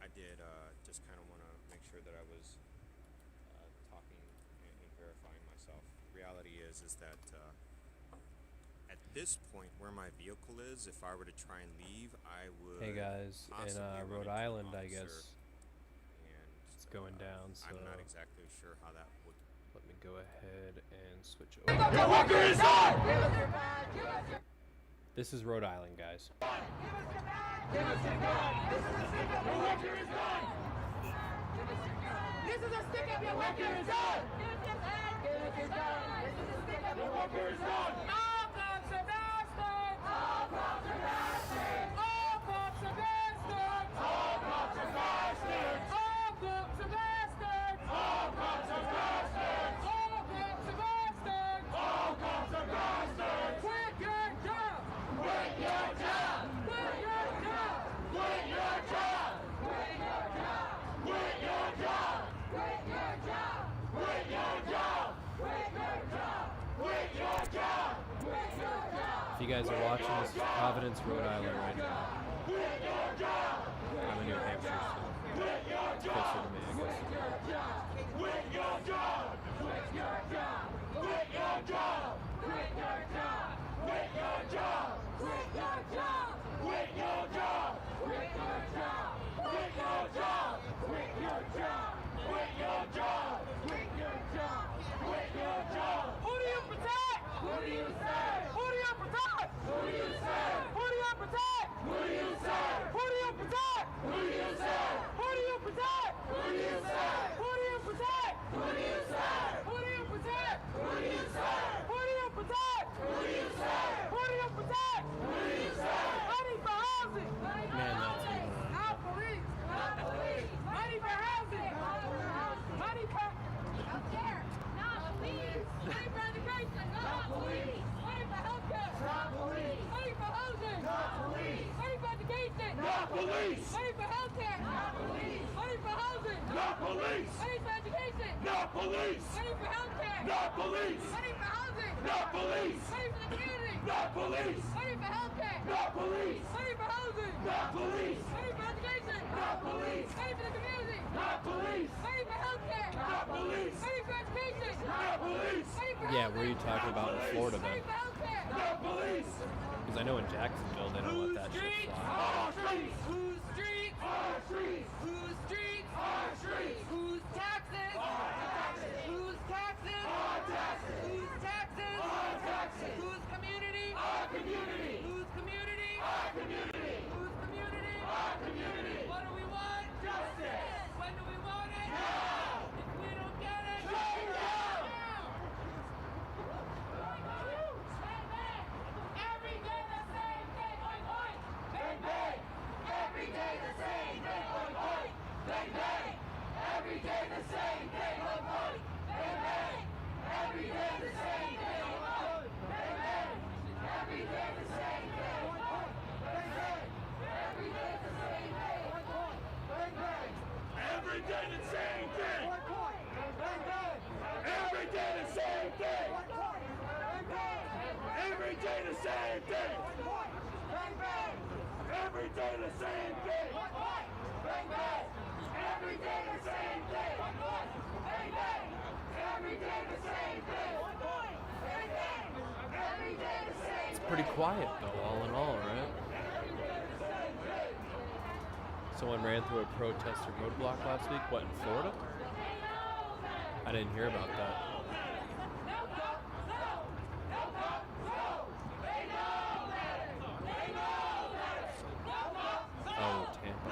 I did just kind of want to make sure that I was talking and verifying myself. Reality is that at this point, where my vehicle is, if I were to try and leave, I would. Hey guys, in possibly run Rhode into an Island, I officer, guess and it's going down. So I'm not exactly sure how that would Let me go ahead and switch over. This is Rhode Island, guys. This is a stick up your worker is done. Your worker is done. All cops are bastards. All cops are bastards. All cops are bastards. All cops are bastards. All cops are bastards. All cops are bastards. All cops are bastards. All cops are bastards. Quit your job. Quit your job. Quit your job. Quit your job. Quit your job. Quit your job. Quit your job. Quit your job. Quit your job. Quit your job. Quit your job. If you guys are watching, this is Providence, Rhode Island right now. Quit your job. I'm in New Hampshire, so Quit your it's closer to me, I guess. Quit your job. Quit your job. Quit your job. Quit your job. Quit your job. Quit your job. Quit your job. Quit your job. Quit your job. Quit your job. Quit your job. Quit your job. Quit your job. Who do you protect? Who do you serve? Who do you protect? Who do you serve? Who do you protect? Who do you serve? Who do you protect? Who do you serve? Who do you protect? Who do you serve? Who do you protect? Who do you serve? Who do you protect? Who do you serve? Who do you protect? Who do you serve? Who do you protect? Who do you serve? Money for housing. Man, that's good. Not police. Not police. Money for housing. Money for healthcare. Not police. Money for education. Not police. Money for healthcare. Not police. Money for housing. Not police. Money for education. Not police. Money for healthcare. Not police. Money for housing. Not police. Money for education. Not police. Money for healthcare. Not police. Money for housing. Not police. Money for the community. Not police. Money for healthcare. Not police. Money for housing. Not police. Money for education. Not police. Money for the community. Not police. Money for healthcare. Not police. Money for education. Not police. Money for Yeah, where are you talking about in Florida Money then? for healthcare. Not police. Because I know in Jacksonville they don't let that shit fly. Our streets. Whose streets? Our streets. Whose streets? Our streets. Whose taxes? Our taxes. Whose taxes? Our taxes. Whose taxes? Our taxes. Whose community? Our community. Whose community? Our community. Whose community? Our community. What do we want? Justice. When do we want it? Now. If we don't get it, right now. Every day the same thing. Oink, oink. Bang, bang. Every day the same thing. Oink, oink. Bang, bang. Every day the same thing. Oink, oink. Bang, bang. Every day the same thing. Oink, oink. Bang, bang. Every day the same thing. Oink, oink. Bang, bang. Every day the same thing. Oink, oink. Bang, bang. Every day the same thing. Oink, oink. Bang, bang. Every day the same thing. Oink, oink. Bang, bang. Every day the same thing. Oink, oink. Bang, bang. Every day the same thing. Oink, oink. Bang, bang. Every day the same thing. Oink, oink. Bang, bang. Every day the same thing. Oink, oink. Bang, bang. Every day the same thing. Pretty quiet though, all in all, right? Someone ran through a protester roadblock last week. What, in Florida? I didn't hear about that. Oh, Tampa.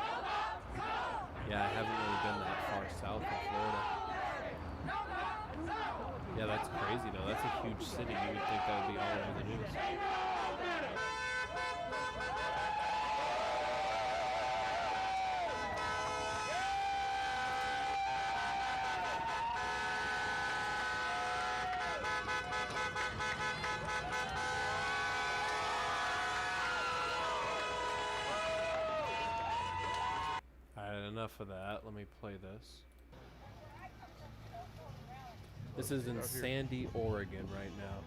Yeah, I haven't really been that far south in Florida. Yeah, that's crazy though. That's a huge city. You would think that would be all over the news. Alright, enough of that. Let me play this. This is in Sandy, Oregon right now.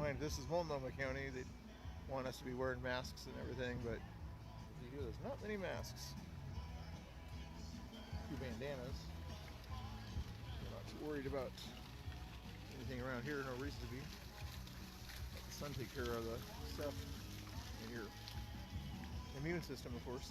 mind, this is Multnomah County. They want us to be wearing masks and everything, but you hear there's not many masks. A few bandanas. We're not too worried about anything around here. No reason to be. Let the sun take care of the stuff. And your immune system, of course.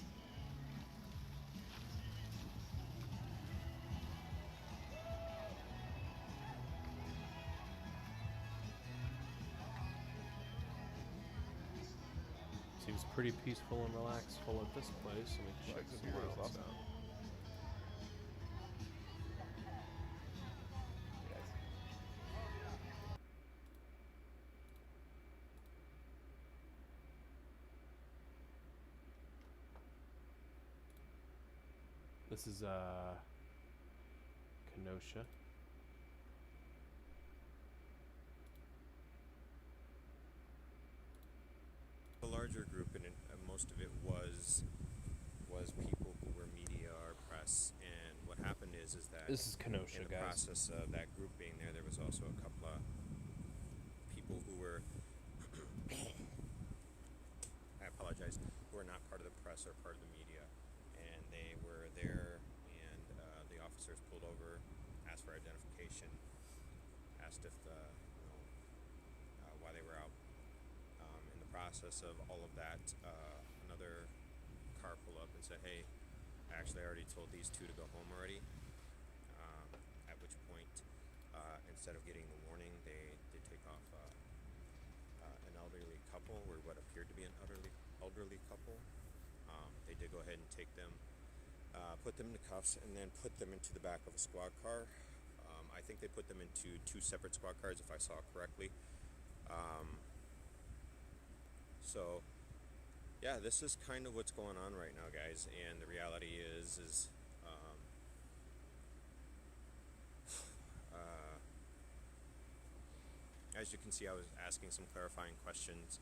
Seems pretty peaceful and relaxful at this place. Let me check Lights in somewhere here is else awesome. out. This is Kenosha. A larger group, and most of it was people who were media or press. And what happened is that This is Kenosha, in the guys. process of that group being there, there was also a couple of people who were I apologize, who were not part of the press or part of the media, and they were there, and the officers pulled over, asked for identification, asked if why they were out. In the process of all of that, another car pulled up and said, "Hey, I actually already told these two to go home already." At which point, instead of getting the warning, they did take off an elderly couple, or what appeared to be an elderly couple. They did go ahead and take them, put them into cuffs, and then put them into the back of a squad car. I think they put them into two separate squad cars, if I saw it correctly. So, yeah, this is kind of what's going on right now, guys. And the reality is as you can see, I was asking some clarifying questions.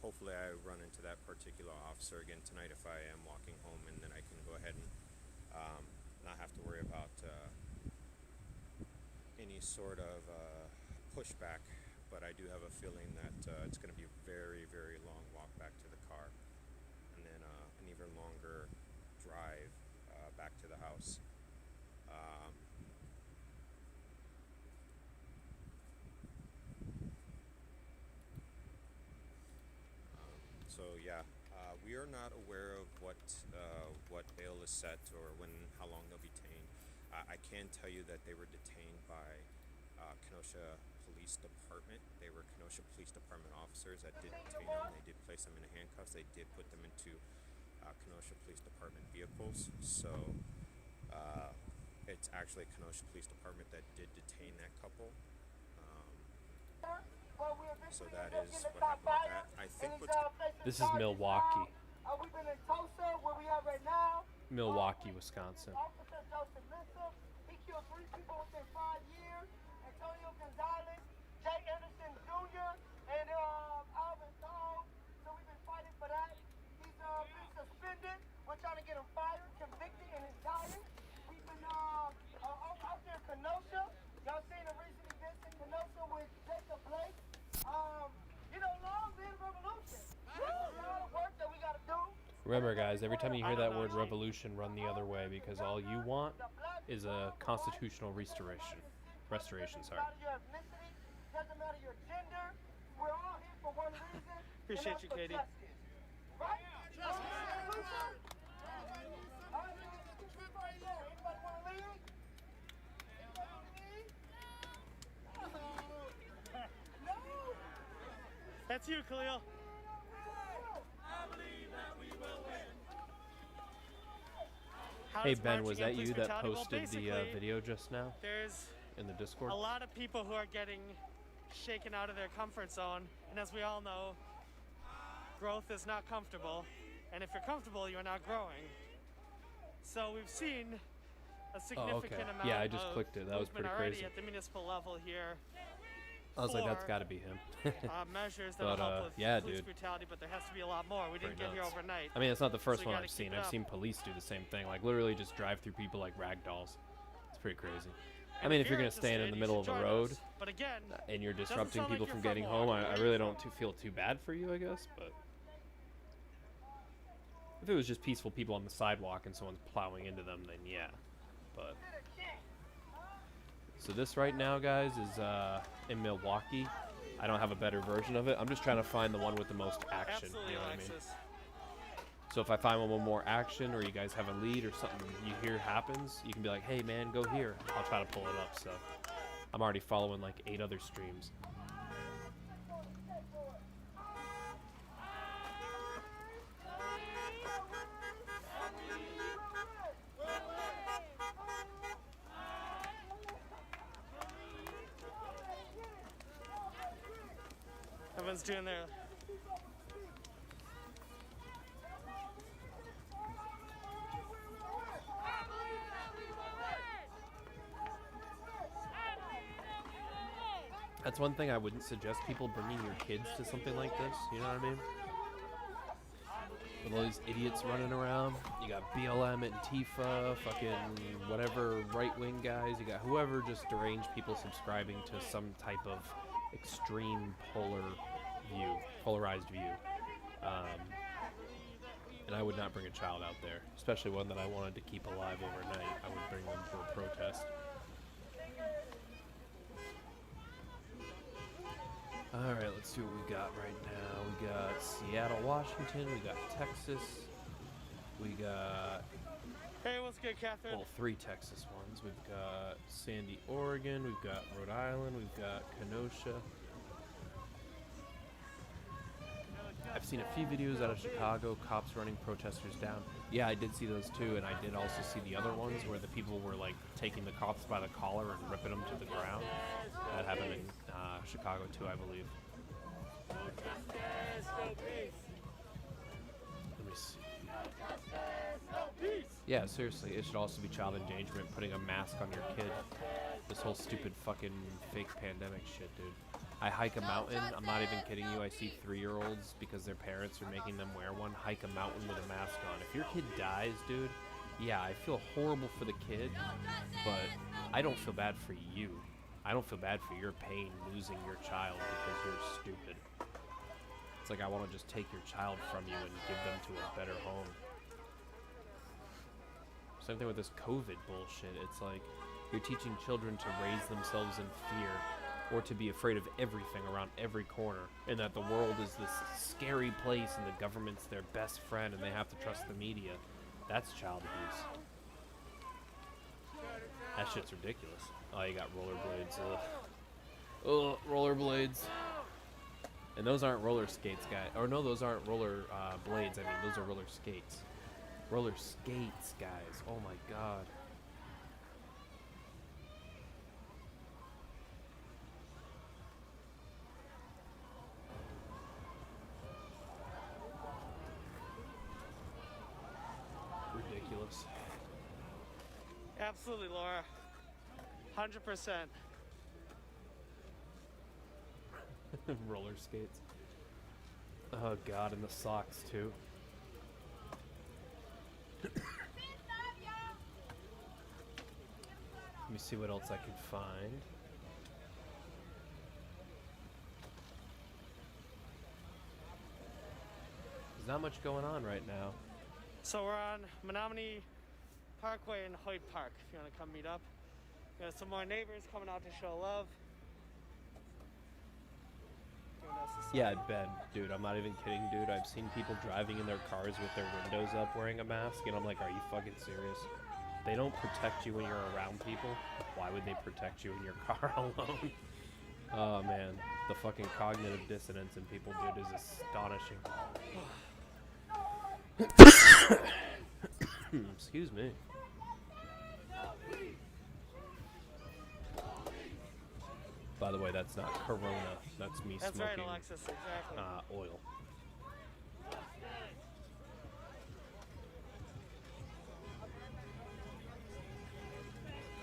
Hopefully I run into that particular officer again tonight if I am walking home, and then I can go ahead and not have to worry about any sort of pushback. But I do have a feeling that it's going to be a very, very long walk back to the car, and then an even longer drive back to the house. So yeah, we are not aware of what bail is set or how long they'll be detained. I can tell you that they were detained by Kenosha Police Department. They were Kenosha Police Department officers that did detain them. They did place them in handcuffs. They did put them into Kenosha Police Department vehicles. So it's actually Kenosha Police Department that did detain that couple. So that is what happened with that. I think This is Milwaukee. We've been in Tulsa, where we are right now. Milwaukee, Wisconsin. Officer Joseph Nissa, he killed 3 people within 5 years. Antonio Gonzalez, Jay Anderson Jr., and Alvin Dog. So we've been fighting for that. He's been suspended. We're trying to get him fired, convicted, and indicted. We've been out there in Kenosha. Y'all seen the recent events in Kenosha with Jacob Blake. Long live revolution. There's a lot of work that we got to do. Remember, guys, every time you hear that word revolution, run the other way, because all you want is a constitutional restoration. Sorry. Doesn't matter your ethnicity, doesn't matter your gender. We're all here for one reason. Appreciate you, Katie. Right? Revolution? Anybody want to leave? That's you, Khalil. Hey Ben, was that you that posted the video just now There's in the Discord? a lot of people who are getting shaken out of their comfort zone, and as we all know, growth is not comfortable, and if you're comfortable, you're not growing. So we've seen a significant amount Yeah, I just of clicked it. That was movement pretty already crazy. at the municipal level here. I was like, that's for, got to be him. measures that But, will help with yeah, police dude. brutality, but there has to be a lot more. We didn't Pretty get here nuts. overnight. I mean, it's not the first So we one gotta I've seen. keep it I've up. seen police do the same thing, like literally just drive through people like rag dolls. It's pretty crazy. And mean, if you're you're gonna stand in interested, the you middle should of a join road us. But again, and you're doesn't disrupting sound like people you're from getting from home, Milwaukee. I Where are really you don't from? feel too bad for you, I guess. But if it was just peaceful people on the sidewalk and someone's plowing into them, then yeah. But so this right now, guys, is in Milwaukee. I don't have a better version of it. I'm just trying to find the one with the most action. Absolutely, You know what I mean? Alexis. So if I find one with more action, or you guys have a lead, or something you hear happens, you can be like, "Hey, man, go here." I'll try to pull it up. So I'm already following like 8 other streams. Everyone's doing their. That's one thing I wouldn't suggest people bringing your kids to something like this. You know what I mean? With all these idiots running around. You got BLM and Antifa, fucking whatever right-wing guys. You got whoever just deranged people subscribing to some type of extreme polarized view. And I would not bring a child out there, especially one that I wanted to keep alive overnight. I would bring them to a protest. Alright, let's see what we got right now. We got Seattle, Washington. We got Texas. We got, Hey, what's good, Catherine? well, 3 Texas ones. We've got Sandy, Oregon. We've got Rhode Island. We've got Kenosha. I've seen a few videos out of Chicago, cops running protesters down. Yeah, I did see those too, and I did also see the other ones where the people were like taking the cops by the collar and ripping them to the ground. That happened in Chicago too, I believe. Let me see. Yeah, seriously, it should also be child endangerment, putting a mask on your kid. This whole stupid fucking fake pandemic shit, dude. I hike a mountain, I'm not even kidding you, I see 3-year-olds because their parents are making them wear one, hike a mountain with a mask on. If your kid dies, dude, yeah, I feel horrible for the kid, but I don't feel bad for you. I don't feel bad for your pain losing your child because you're stupid. It's like I want to just take your child from you and give them to a better home. Same thing with this COVID bullshit. It's like you're teaching children to raise themselves in fear or to be afraid of everything around every corner, and that the world is this scary place and the government's their best friend and they have to trust the media. That's child abuse. That shit's ridiculous. Oh, you got rollerblades. Ugh, rollerblades. And those aren't roller skates, guys. Or no, those aren't roller blades. I mean, those are roller skates. Roller skates, guys. Oh my god. Ridiculous. Absolutely, Laura. 100%. Roller skates. Oh god, and the socks too. Let me see what else I can find. There's not much going on right now. So we're on Menominee Parkway in Hoyt Park, if you want to come meet up. We got some more neighbors coming out to show love. Giving us a Yeah, I sign. bet, dude. I'm not even kidding, dude. I've seen people driving in their cars with their windows up wearing a mask, and I'm like, are you fucking serious? They don't protect you when you're around people. Why would they protect you in your car alone? Oh, man. The fucking cognitive dissonance in people, dude, is astonishing. Excuse me. By the way, that's not Corona. That's me That's smoking right, Alexis, exactly. oil.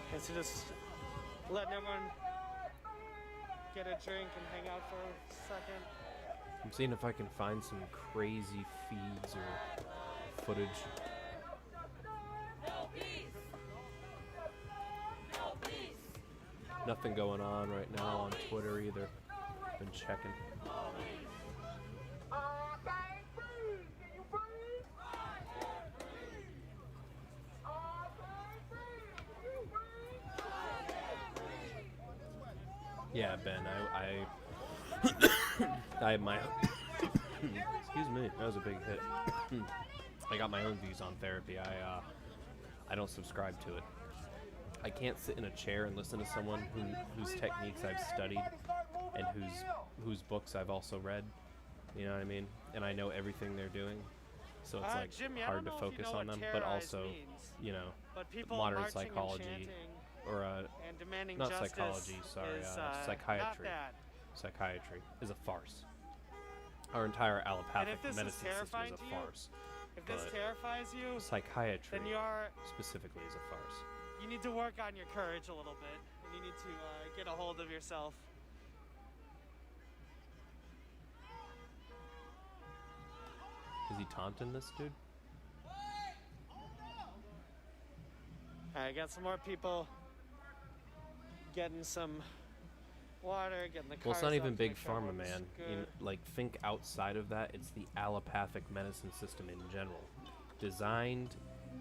Okay, so just letting everyone get a drink and hang out for a second. I'm seeing if I can find some crazy feeds or footage. No peace. No peace. Nothing going on right now on Twitter either. Been checking. Yeah, Ben, I have my excuse me, that was a big hit. I got my own views on therapy. I don't subscribe to it. I can't sit in a chair and listen to someone whose techniques I've studied and whose books I've also read. You know what I mean? And I know everything they're doing. So it's like Jimmy, hard to focus on them, but also, you know, but people modern marching and psychology chanting or and demanding not justice psychology, sorry, is, psychiatry. not that. Psychiatry is a farce. Our entire allopathic if this is medicine system terrifying is to a you, farce. If this But terrifies you, psychiatry then you specifically is a farce. You need to work on your courage a little bit, and you need to get a hold of yourself. Is he taunting this dude? Alright, got some more people getting some water, getting the cars Well, it's not up even to big make sure pharma, everyone's man. You good. like, think outside of that. It's the allopathic medicine system in general, designed,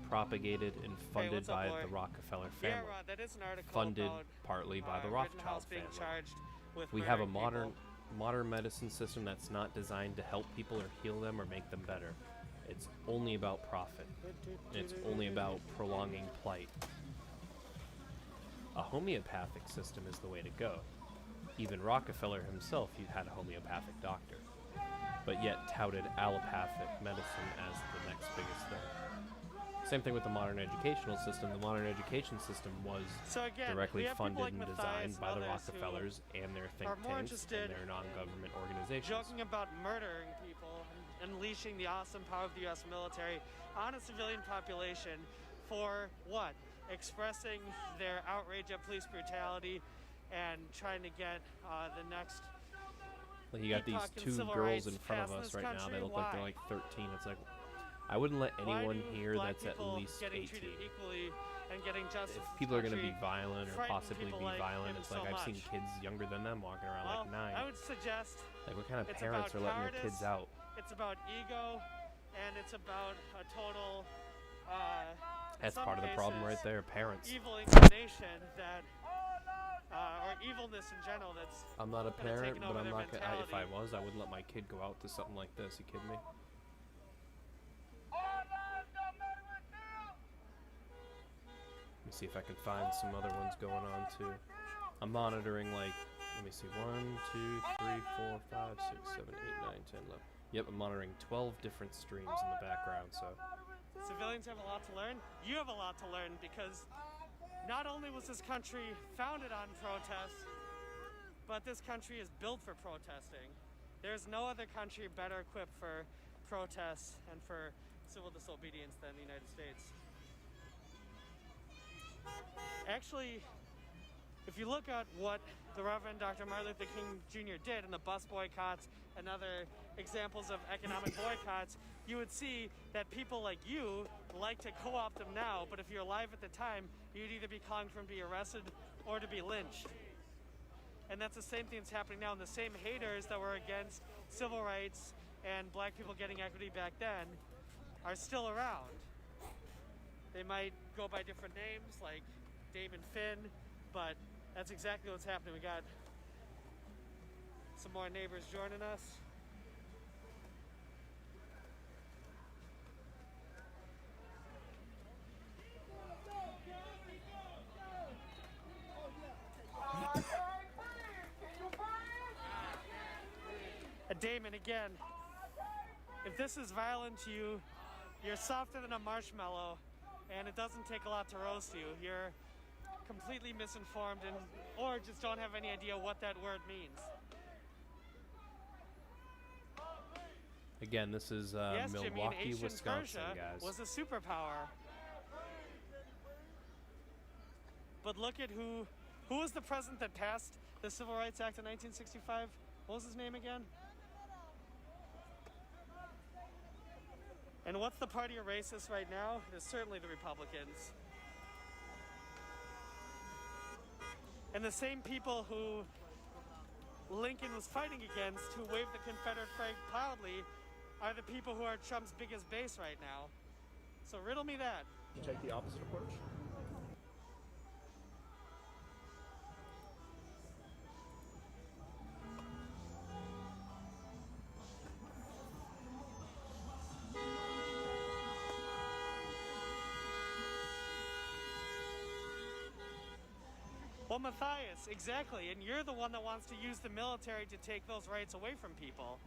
propagated, and funded what's up, by boy? the Rockefeller Yeah, family. Rod, that is an article Funded about partly by the Rittenhouse Rothschild being family. charged with We have a murdering people. modern medicine system that's not designed to help people or heal them or make them better. It's only about profit. And it's only about prolonging plight. A homeopathic system is the way to go. Even Rockefeller himself, he had a homeopathic doctor, but yet touted allopathic medicine as the next biggest thing. Same thing with the modern educational system. The modern education system was So again, directly we have people funded like and Matthias designed by the and others who Rockefellers and their think are more tanks interested and their non-government organizations. joking about murdering people and unleashing the awesome power of the U.S. military on a civilian population for what? Expressing their outrage at police brutality and trying to get the next. Like, you got these Epoch and two civil girls rights in front of passed in us this right now. country. They look like they're Why? like 13. It's like, I wouldn't let Why anyone do here black that's at people least getting 18. treated equally and getting justice If in this people are going to be country violent or frighten possibly people be like violent, him it's so like I've seen much? kids younger than them walking around Well, like 9. I would suggest Like, what kind of it's parents are about letting their kids cowardice, out? It's about ego, and it's about a total. That's some part of the problem cases, right there. Parents. Evil inclination that, or evilness in general. That's. I'm not a kinda parent, taken but over I'm their not gonna. If I mentality. was, I wouldn't let my kid go out to something like this. You kidding me? Let me see if I can find some other ones going on too. I'm monitoring, like, let me see, 1, 2, 3, 4, 5, 6, 7, 8, 9, 10, 11. Yep, I'm monitoring 12 different streams in the background, so. Civilians have a lot to learn. You have a lot to learn because not only was this country founded on protest, but this country is built for protesting. There's no other country better equipped for protests and for civil disobedience than the United States. Actually, if you look at what the Reverend Dr. Martin Luther King Jr. did in the bus boycotts and other examples of economic boycotts, you would see that people like you like to co-opt them now, but if you're alive at the time, you'd either be calling for him to be arrested or to be lynched. And that's the same thing that's happening now, and the same haters that were against civil rights and black people getting equity back then are still around. They might go by different names, like Damon Finn, but that's exactly what's happening. We got some more neighbors joining us. Damon, again, if this is violent to you, you're softer than a marshmallow, and it doesn't take a lot to roast you. You're completely misinformed and or just don't have any idea what that word means. Again, this is Yes, Jimmy, Milwaukee, and ancient Wisconsin, Persia guys. was a superpower. But look at who was the president that passed the Civil Rights Act in 1965? What was his name again? And what's the party of racists right now? It is certainly the Republicans. And the same people who Lincoln was fighting against, who waved the Confederate flag proudly, are the people who are Trump's biggest base right now. So riddle me that. Take the opposite approach. Well, Matthias, exactly. And you're the one that wants to use the military to take those rights away from people.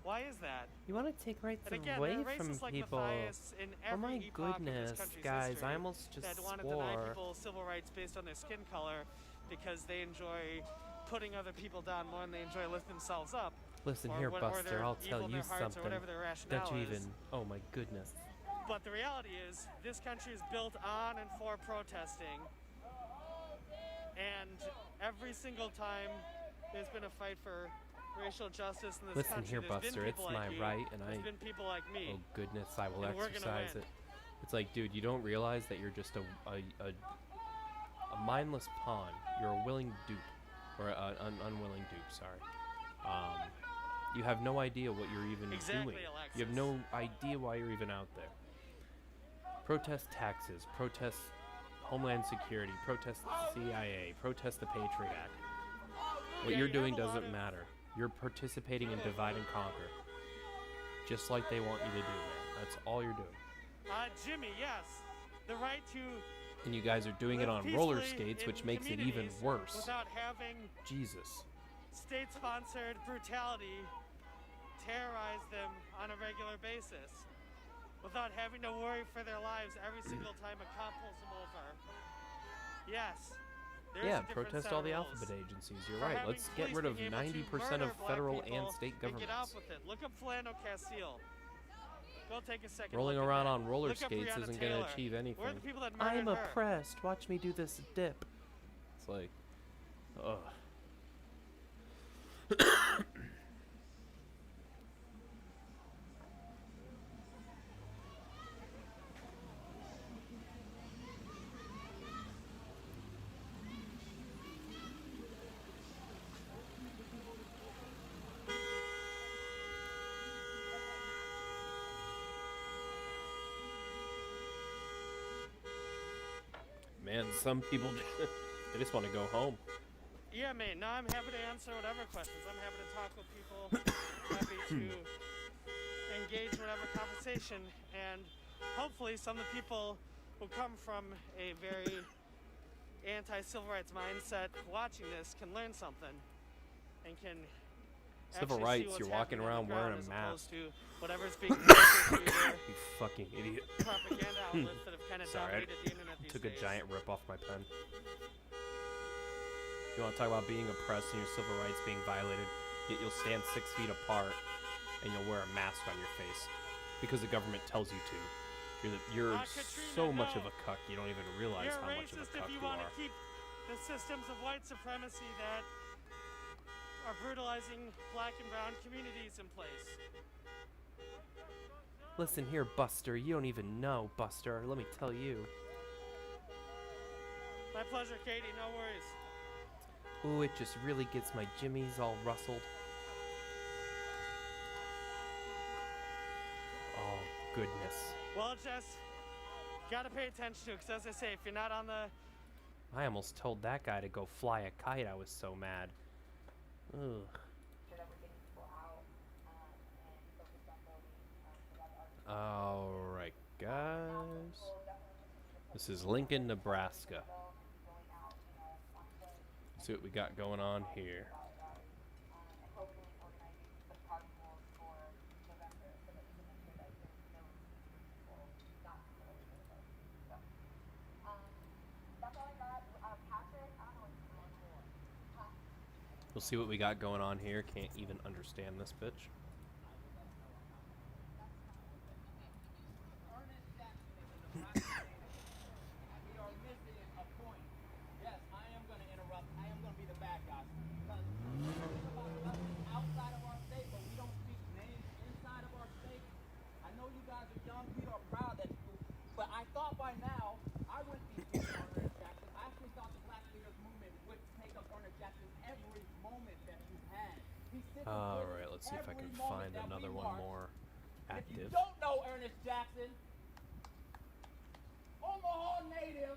Why is that? You want to take rights And again, away there are from racists like people? Matthias in Oh every my epoch of this goodness, country's guys! history I almost just that want to deny swore. people civil rights based on their skin color because they enjoy putting other people down more than they enjoy lifting themselves up. Listen or here, or Buster. they're I'll evil tell in you their hearts, something. Or whatever their rationale Don't you is. even? Oh my goodness. But the reality is, this country is built on and for protesting. And every single time there's been a fight for racial justice in this Listen country, here, there's Buster. been It's people my like you, right, and there's been people like me. Oh goodness, I will And we're gonna exercise win. it. It's like, dude, you don't realize that you're just a mindless pawn. You're a willing dupe, or an unwilling dupe. Sorry. You have no idea what you're even Exactly, doing. Alexis. You have no idea why you're even out there. Protest taxes. Protest Homeland Security. Protest the CIA. Protest the Patriot Act. What Yeah, you're you doing have a lot doesn't of- matter. You're participating in divide and conquer. Just like they want you to do, man. That's all you're doing. Jimmy, yes. The right to And you guys are doing it live on roller peacefully skates, in which makes it even communities worse. without having Jesus. state-sponsored brutality terrorize them on a regular basis, without having to worry for their lives every single time a cop pulls them over. Yes. There's Yeah, a different protest set all of the rules. alphabet agencies. You're For right. having Let's get police rid of being able to 90% of murder black federal and people state and get governments. off with it. Look up Philando Castile. Go take a second. Rolling look at around that. on roller Look up skates Breonna isn't going Taylor. to achieve anything. Where are the people that I am murdered her? oppressed. Watch me do this dip. It's like, ugh. Man, some people they just want to go home. Yeah, man. No, I'm happy to answer whatever questions. I'm happy to talk with people. Happy to engage in whatever conversation. And hopefully some of the people who come from a very anti-civil rights mindset watching this can learn something and can Civil actually see rights, what's you're walking happening on around the wearing ground a as opposed mask. to whatever's being through their You fucking idiot. propaganda outlets that have kind of Sorry, dominated the internet these Took a days. giant rip off my pen. You want to talk about being oppressed and your civil rights being violated, yet you'll stand 6 feet apart and you'll wear a mask on your face because the government tells you to. You're Katrina, so much no. of a cuck, you don't even realize You're how much of a racist cuck if you you want to are. keep the systems of white supremacy that are brutalizing black and brown communities in place. Listen here, Buster, you don't even know, Buster. Let me tell you. My pleasure, Katie. No worries. Ooh, it just really gets my jimmies all rustled. Oh, goodness. Well, just gotta pay attention to it, because as I say, if you're not on the... I almost told that guy to go fly a kite. I was so mad. Ugh. Alright, guys. This is Lincoln, Nebraska. Let's see what we got going on here. We'll see what we got going on here. Can't even understand this bitch. We are missing a point. Yes, I am going to interrupt. I am going to be the bad guy. Because we talk about justice outside of our state, but we don't speak names inside of our state. I know you guys are young. We are proud that you. But I thought by now, I wouldn't be speaking on Jackson. I actually thought the Black Leaders Movement would take a All right, let's see if I can find another one more If you active. don't know Ernest Jackson, Omaha native,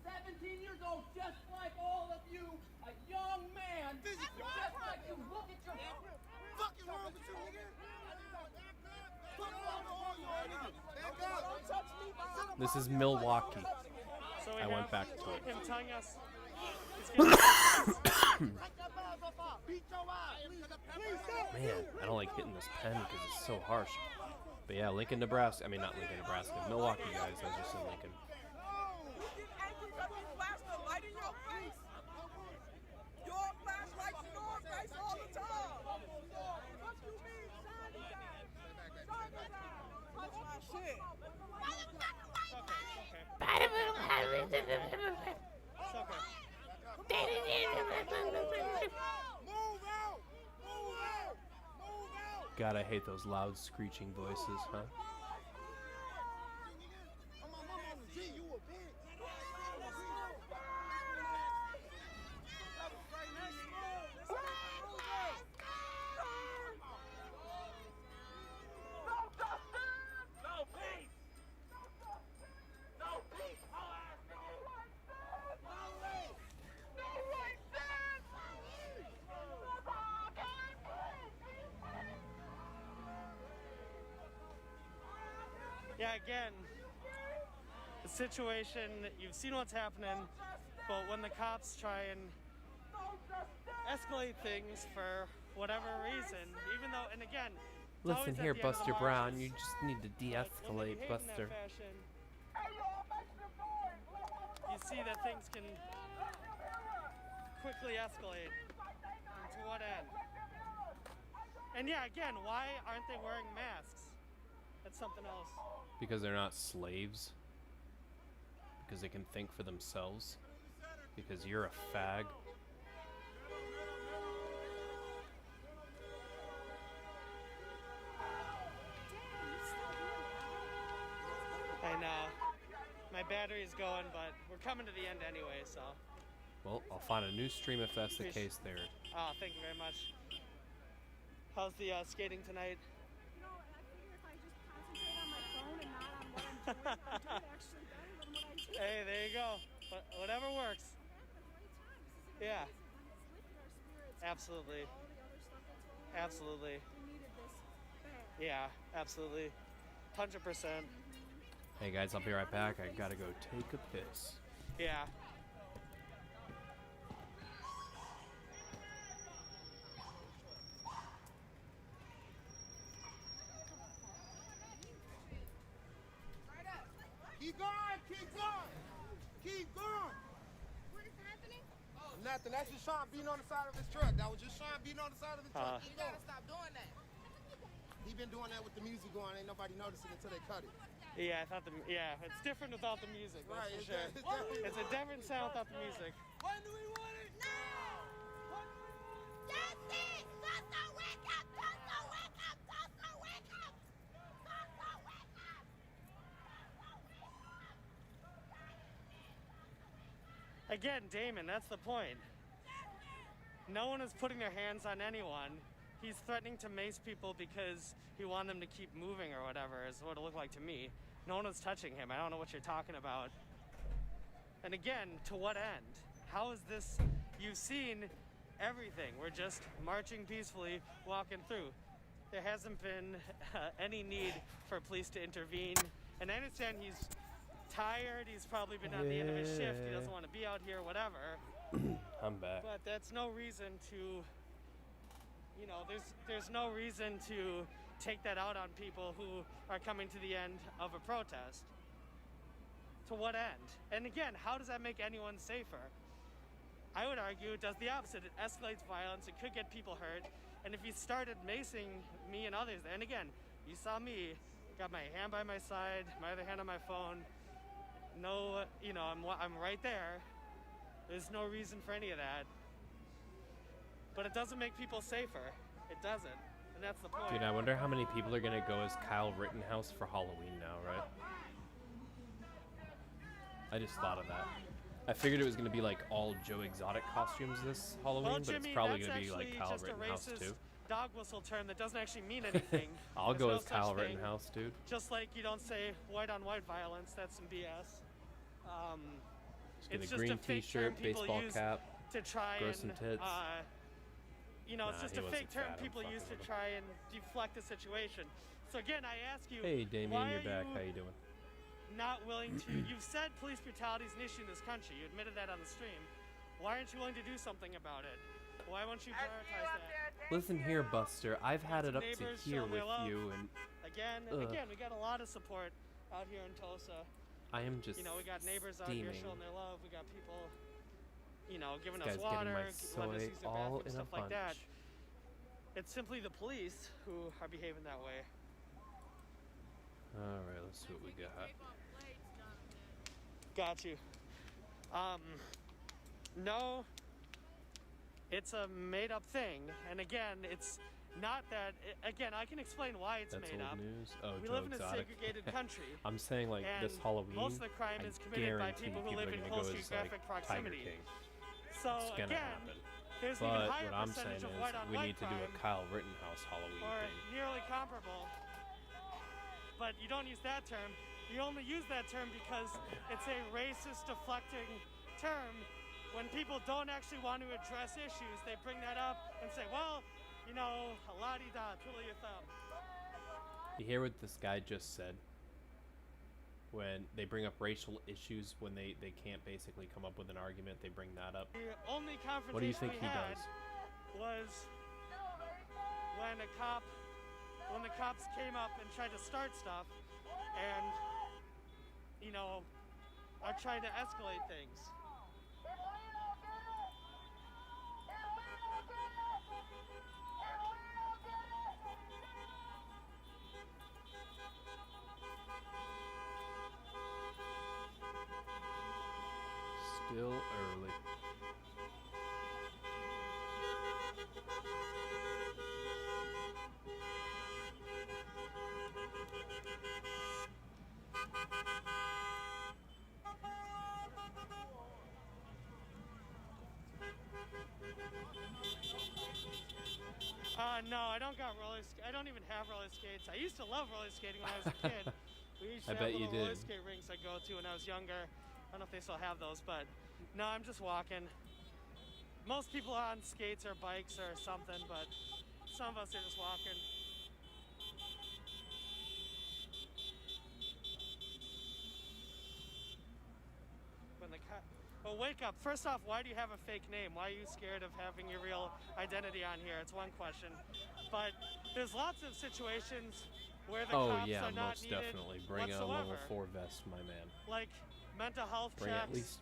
17 years old, just like all of you, a young man, just like you. Look at your fucking wrong with you, nigga. This is Milwaukee. So we I went have back to it. him telling us he's getting Man, I don't like hitting this pen because it's so harsh. But yeah, Lincoln, Nebraska. I mean, not Lincoln, Nebraska. Milwaukee, guys. I was just in Lincoln. God, I hate those loud screeching voices, huh? Yeah, again, the situation, you've seen what's happening, but when the cops try and escalate things for whatever reason, even though, and again, it's Listen always at here, the end of the Buster Brown. marches, You just need to but when they de-escalate, behave in that Buster. fashion, you see that things can quickly escalate. And to what end? And yeah, again, why aren't they wearing masks? That's something else. Because they're not slaves. Because they can think for themselves. Because you're a fag. I know. My battery's going, but we're coming to the end anyway, so. Well, I'll find a new stream if that's the case there. Oh, thank you very much. How's the skating tonight? You know, I figure if I just concentrate on my phone and not on what I'm doing, I do it actually better than what I do. Hey, there you go. But whatever works. We're having a great time. This is Yeah. amazing. And it's lifted our spirits. Absolutely. All the other stuff that's going on. Absolutely. We needed this bad. Yeah, absolutely. 100%. Hey guys, I'll be right back. I gotta go take a piss. Yeah. Keep going, keep going, keep going. What is happening? Nothing, that's just Sean beating on the side of his truck. That was just Sean beating on the side of the truck. You gotta stop doing that. He been doing that with the music going, ain't nobody noticing until they cut it. Yeah, I thought it's different without the music, that's Right, for it's sure. definitely- It's a different sound without the music. When do we want it? That's it! Dosto, wake up! Dosto, wake up! Dosto, wake up! Dosto, wake up! Again, Damon, that's the point. No one is putting their hands on anyone. He's threatening to mace people because he wanted them to keep moving or whatever, is what it looked like to me. No one was touching him. I don't know what you're talking about. And again, to what end? How is this? You've seen everything. We're just marching peacefully, walking through. There hasn't been any need for police to intervene. And I understand he's tired. He's probably been on the end of his shift. He doesn't want to be out here, whatever. I'm back. But that's no reason to, you know, there's no reason to take that out on people who are coming to the end of a protest. To what end? And again, how does that make anyone safer? I would argue it does the opposite. It escalates violence. It could get people hurt. And if you started macing me and others, and again, you saw me, got my hand by my side, my other hand on my phone. No, you know, I'm right there. There's no reason for any of that. But it doesn't make people safer. It doesn't. And that's the point. Dude, I wonder how many people are gonna go as Kyle Rittenhouse for Halloween now, right? I just thought of that. I figured it was gonna be like all Joe Exotic costumes this Halloween, Well, but Jimmy, it's probably that's gonna be like actually Kyle just a Rittenhouse racist too. dog whistle term that doesn't actually mean anything. I'll There's go no as Kyle such thing. Rittenhouse, dude. Just like you don't say white on white violence, that's some BS. Just get It's a just green a fake T-shirt, term people baseball use cap. to try grow and some tits. you know, it's Nah, just he a fake wasn't term fat, I'm people fucking use to with him. try and deflect the situation. So again, I ask you, Hey, Damien, why you're are back. you How you doing? not willing to? You've said police brutality is an issue in this country. You admitted that on the stream. Why aren't you willing to do something about it? Why won't you prioritize that? Listen here, Buster. I've had it up to Neighbors here showing their with love. you, and Again, Ugh. again, we got a lot of support out here in Tulsa. I am just You know, we got neighbors out here steaming. showing their love. We got people, you know, giving This us guy's getting water, my letting us soy use their all bathrooms, in a stuff like that. bunch. It's simply the police who are behaving that way. All right, let's see what we got. Got you. No, it's a made-up thing, and again, it's not that. Again, I can explain why it's That's made old up. news. Oh, We Joe live in a Exotic. segregated country. I'm saying like this and Halloween. most of the crime I is committed by guarantee people who live are in gonna close go as, geographic like, proximity. Tiger King. So It's gonna again, happen. there's an But even higher what I'm saying percentage of is white-on-white we need to do a crime, Kyle Rittenhouse Halloween or thing. nearly comparable. But you don't use that term. You only use that term because it's a racist deflecting term. When people don't actually want to address issues, they bring that up and say, well, you know, la-di-da, twiddle your thumb. You hear what this guy just said? When they bring up racial issues, when they can't basically come up with an argument, they bring that up. The only confrontation What do you think we he had does? was when the cops came up and tried to start stuff and, you know, are trying to escalate things. Still early. No, I don't got I don't even have roller skates. I used to love roller skating when I was a kid. We used I to have bet you little roller did. skate rinks I'd go to when I was younger. I don't know if they still have those, but no, I'm just walking. Most people are on skates or bikes or something, but some of us are just walking. Well, wake up. First off, why do you have a fake name? Why are you scared of having your real identity on here? It's one question. But there's lots of situations where the Oh cops yeah, are not most needed definitely. Bring a whatsoever. level 4 vest, my man. Like mental health Bring checks. at least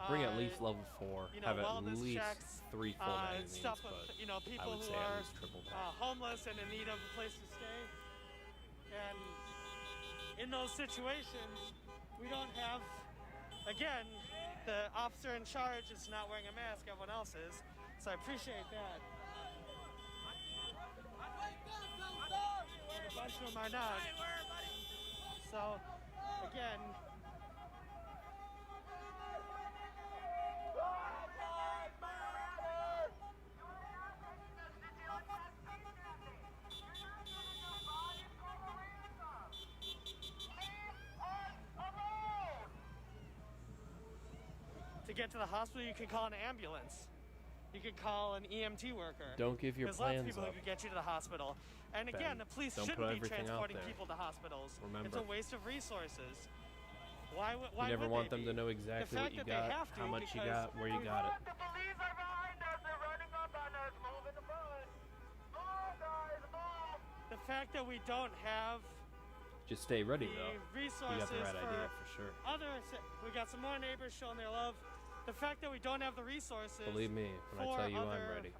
bring at least level 4. You know, Have at wellness least checks, 3 full magazines, stuff with, but you know, I people would who say are at least triple that. homeless and in need of a place to stay. And in those situations, we don't have, again, the officer in charge is not wearing a mask, everyone else is. So I appreciate that. And a bunch of them are not. So, again, to get to the hospital, you can call an ambulance. You could call an EMT worker. Don't give your There's lots of plans people up. who could get you to the hospital. And again, Ben, the police don't shouldn't put be everything out transporting there. people to hospitals. It's Remember. a waste of resources. Why would You never would want they them be? to know exactly the fact what you that they got, have to, how much you because got, where you got it. The police are behind us. They're running up on us. Move in the front. Move, guys, move. the fact that we don't have Just stay ready the though. resources You got the right for idea for sure. we got some more neighbors showing their love. The fact that we don't have the resources Believe me when I for tell you I'm other, ready.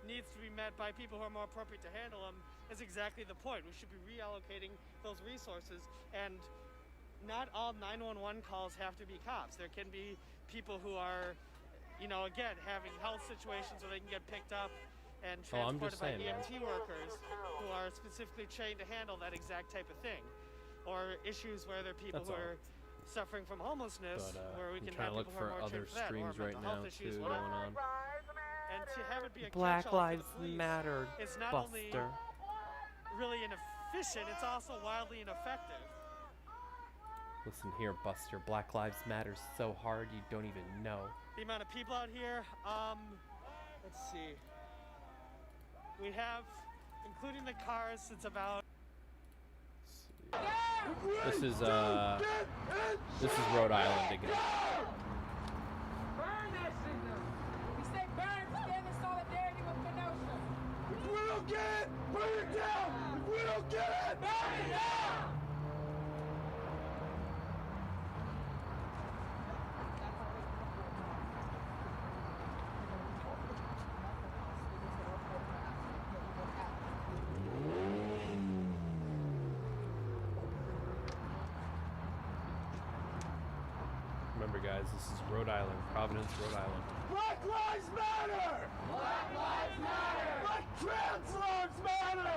Needs to be met by people who are more appropriate to handle them is exactly the point. We should be reallocating those resources, and not all 911 calls have to be cops. There can be people who are, you know, again, having health situations where they can get picked up and Oh, I'm transported just by saying, man. EMT workers who are specifically trained to handle that exact type of thing. Or issues where there are people That's who all. are suffering from homelessness, But where we I'm can trying have to look people who are for more other trained for that, or streams right mental now health issues, too whatever. going on. And to have it be a Black catch-all for Lives the police, Matter, it's not only Buster. really inefficient, it's also wildly ineffective. Listen here, Buster. Black Lives Matter so hard you don't even know. The amount of people out here, let's see. We have, including the cars, it's about... This is Rhode Island again. Burn that shit down. We say burn to stand in solidarity with Kenosha. If we don't get it, burn it down. If we don't get it, burn it down. Remember, guys, this is Rhode Island, Providence, Rhode Island. Black Lives Matter. Black Lives Matter. Black trans lives matter.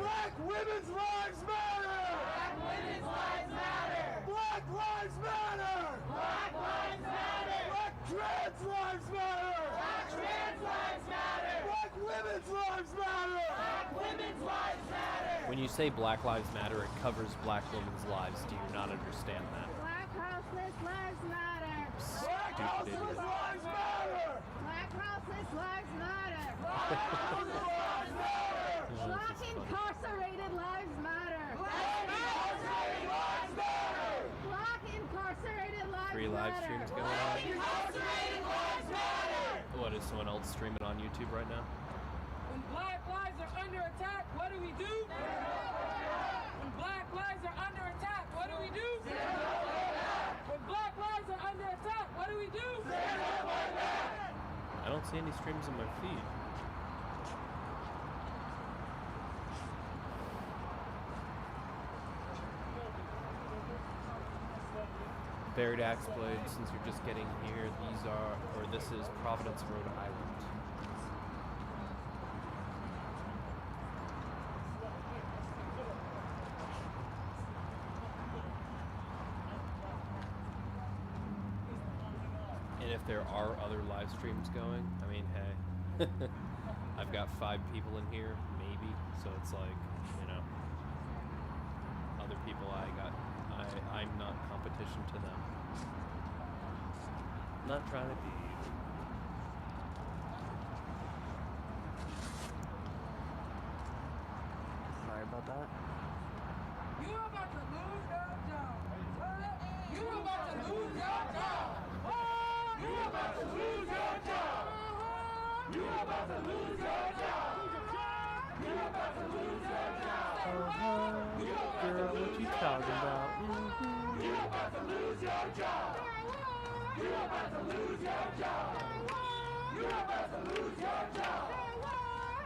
Black women's lives matter. Black women's lives matter. Black lives matter. Black lives matter. Black trans lives matter. Black trans lives matter. Black women's lives matter. Black women's lives matter. When you say Black Lives Matter, it covers black women's lives. Do you not understand that? Black houseless lives matter. Black Stupid houseless idiot. lives matter. Black houseless lives matter. Black houseless lives matter. Black incarcerated lives matter. Black incarcerated lives matter. Black incarcerated lives 3 live streams going on. Incarcerated lives matter. What, is someone else streaming on YouTube right now? When black lives are under attack, what do we do? When black lives are under attack, what do we do? When black lives are under attack, what do we do? I don't see any streams in my feed. Buried Axe Blade, since you're just getting here, this is Providence, Rhode Island. And if there are other live streams going, I mean, hey, I've got 5 people in here, maybe, so it's like, you know, other people I'm not competition to them. Not trying to be. Sorry about that. You're about to lose your job. You're about to lose your job. You're about to lose your job. You're about to lose your job. You're about to lose your job. Girl, what you talking about? You're about to lose your job. You're about to lose your job. You're about to lose your job.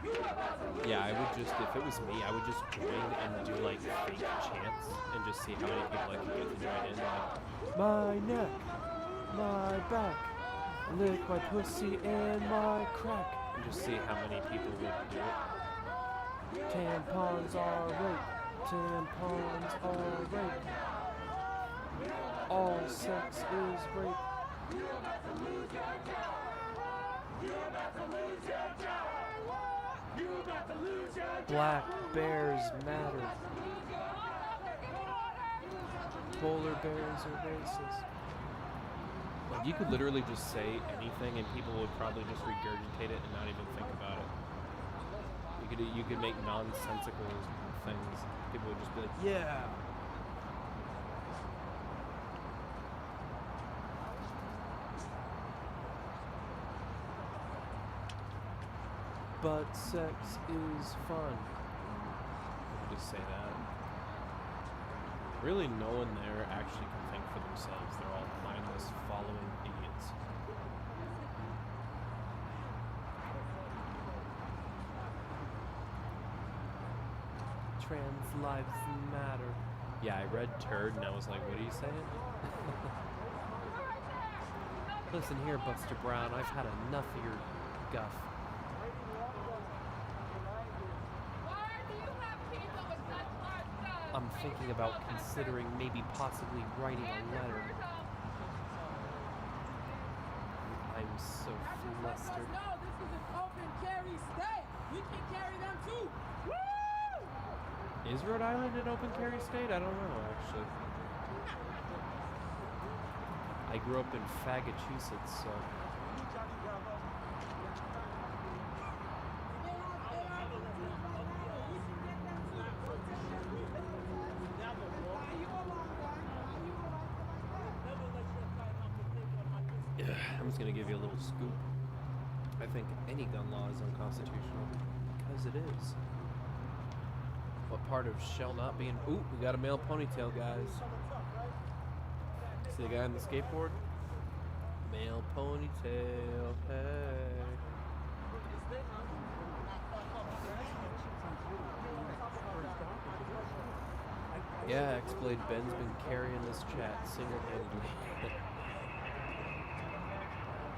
You're about to lose Yeah, I would just, if it was me, I would just join and do like fake chants and just see how many people I could get to join in. Like, my neck, my back, lick my pussy and my crack. And just see how many people would do it. Tampons are rape. Tampons are rape. All sex is rape. You're about to lose your job. You're about to lose your job. You're about to lose your job. Black bears matter. Polar bears are racist. Like, you could literally just say anything and people would probably just regurgitate it and not even think about it. You could make nonsensical things. People would just be like, yeah. But sex is fun. You could just say that. Really, no one there actually can think for themselves. They're all mindless, following idiots. Trans lives matter. Yeah, I read turd and I was like, what are you saying? Listen here, Buster Brown, I've had enough of your guff. Why do you have people with such large guns? I'm thinking about considering maybe possibly writing a letter. I'm so flustered. No, this is an open carry state. We can carry them too. Woo! Is Rhode Island an open carry state? I don't know, actually. I grew up in Faggotschusetts, so... I'm just gonna give you a little scoop. I think any gun law is unconstitutional because it is. What part of shall not be in? Ooh, we got a male ponytail, guys. See the guy on the skateboard? Male ponytail, hey. Yeah, X-Blade Ben's been carrying this chat single-handedly.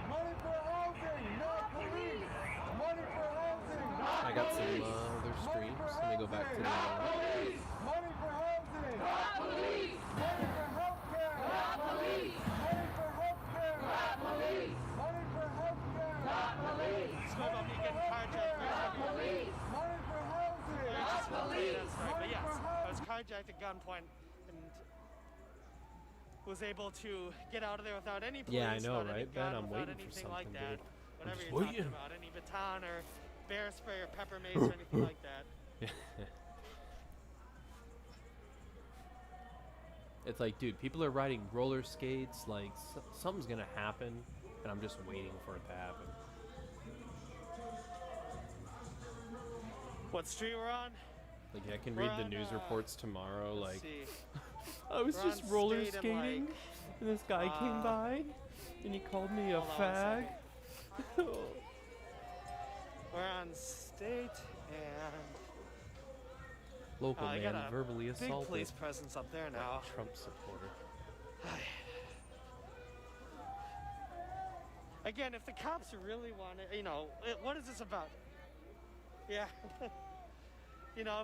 Money for housing, not police. Money for housing. I got some other streams. Let me go back to the Money for housing. Not police. Money for healthcare. Not police. Money for healthcare. Not police. Money for healthcare. Not police. It's about me getting carjacked. Not police. Money for housing. Not police. But yes, I was carjacked at gunpoint and was able to get out of there without any police. Yeah, I know, without any right, gun, Ben? I'm without waiting for anything something, like that. dude. Whatever just you're talking waiting. about, any baton or bear spray or pepper mace or anything like that. It's like, dude, people are riding roller skates. Like, something's gonna happen, and I'm just waiting for it to happen. What street we're on? Like, I can We're read the on, news reports tomorrow. let's Like, see. I was We're just on roller state and, skating, like, and this guy came by, and he called me a hold on fag. one We're on state and Local I man got a verbally big assaulted. police presence up there now. Trump supporter. Again, if the cops really want it, you know, what is this about? Yeah. You know,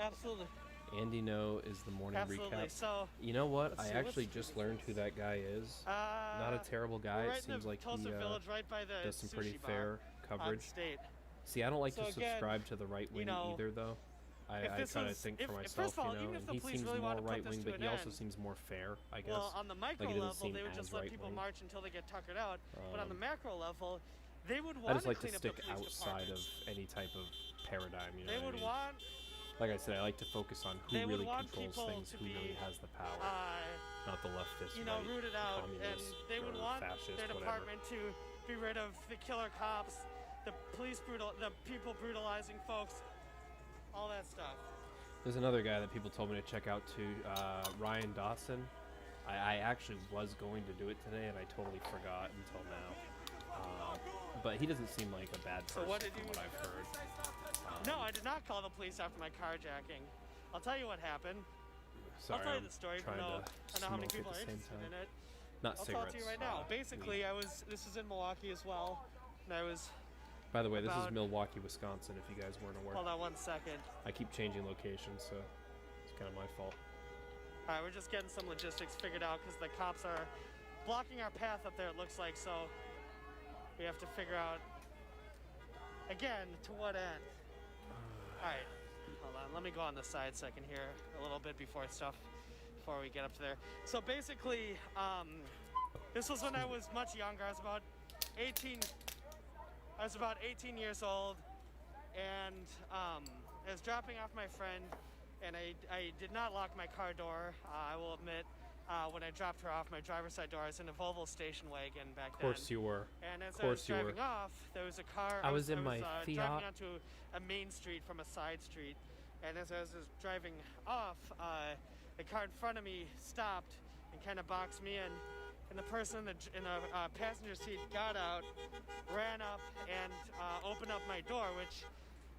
absolutely. Andy No is the morning Absolutely. recap. So, you know what? let's I see, actually what's- just learned who that guy is. Not a terrible guy. we're right It seems in the like Tulsa he Village, right by the does some pretty sushi bar fair on coverage. State. See, I don't like So to again, subscribe to the right wing you know, either, though. I this try to was- think if- for first myself, of all, you know. even if And the he police seems really more wanted to put right this wing, to but an he also end, seems more fair, I guess. Well, on the micro like, he doesn't level, seem they would as just let people right-wing. march until they get tuckered out. But on the Um, macro level, they would I want just like to clean up stick the police outside of departments. any type of paradigm, you know They what I would mean? want, Like I said, I like to focus on who they would really want controls people things, to who really be, has the power, not the leftist, you know, right, rooted out, and communist, they would or want fascist, their whatever. department to be rid of the killer cops, the the people brutalizing folks, all that stuff. There's another guy that people told me to check out too, Ryan Dawson. I actually was going to do it today, and I totally forgot until now. But he doesn't seem like a bad person So what did from you? what I've heard. No, I did not call the police after my carjacking. I'll tell you what happened. Sorry, I'll tell you I'm the story, even trying though to I know how many smoke people at are the same interested time. in it. Not I'll cigarettes. tell it to you right now. Basically, this is in Milwaukee as well, and I was. By the way, this is about- Milwaukee, Wisconsin, if you guys weren't aware. Hold on 1 second. I keep changing locations, so it's kind of my fault. All right, we're just getting some logistics figured out because the cops are blocking our path up there, it looks like, so we have to figure out, again, to what end. All right, hold on. Let me go on the side so I can hear a little bit before we get up to there. So basically, this was when I was much younger. I was about 18 years old, and I was dropping off my friend, and I did not lock my car door. I will admit, when I dropped her off, my driver's side door, I was in a Volvo station wagon back then. Of course you were. And as Of I was course you were. driving off, there was a car. I was in my driving Fiat. onto a main street from a side street, and as I was driving off, the car in front of me stopped and kind of boxed me in. And the person in the passenger seat got out, ran up, and opened up my door, which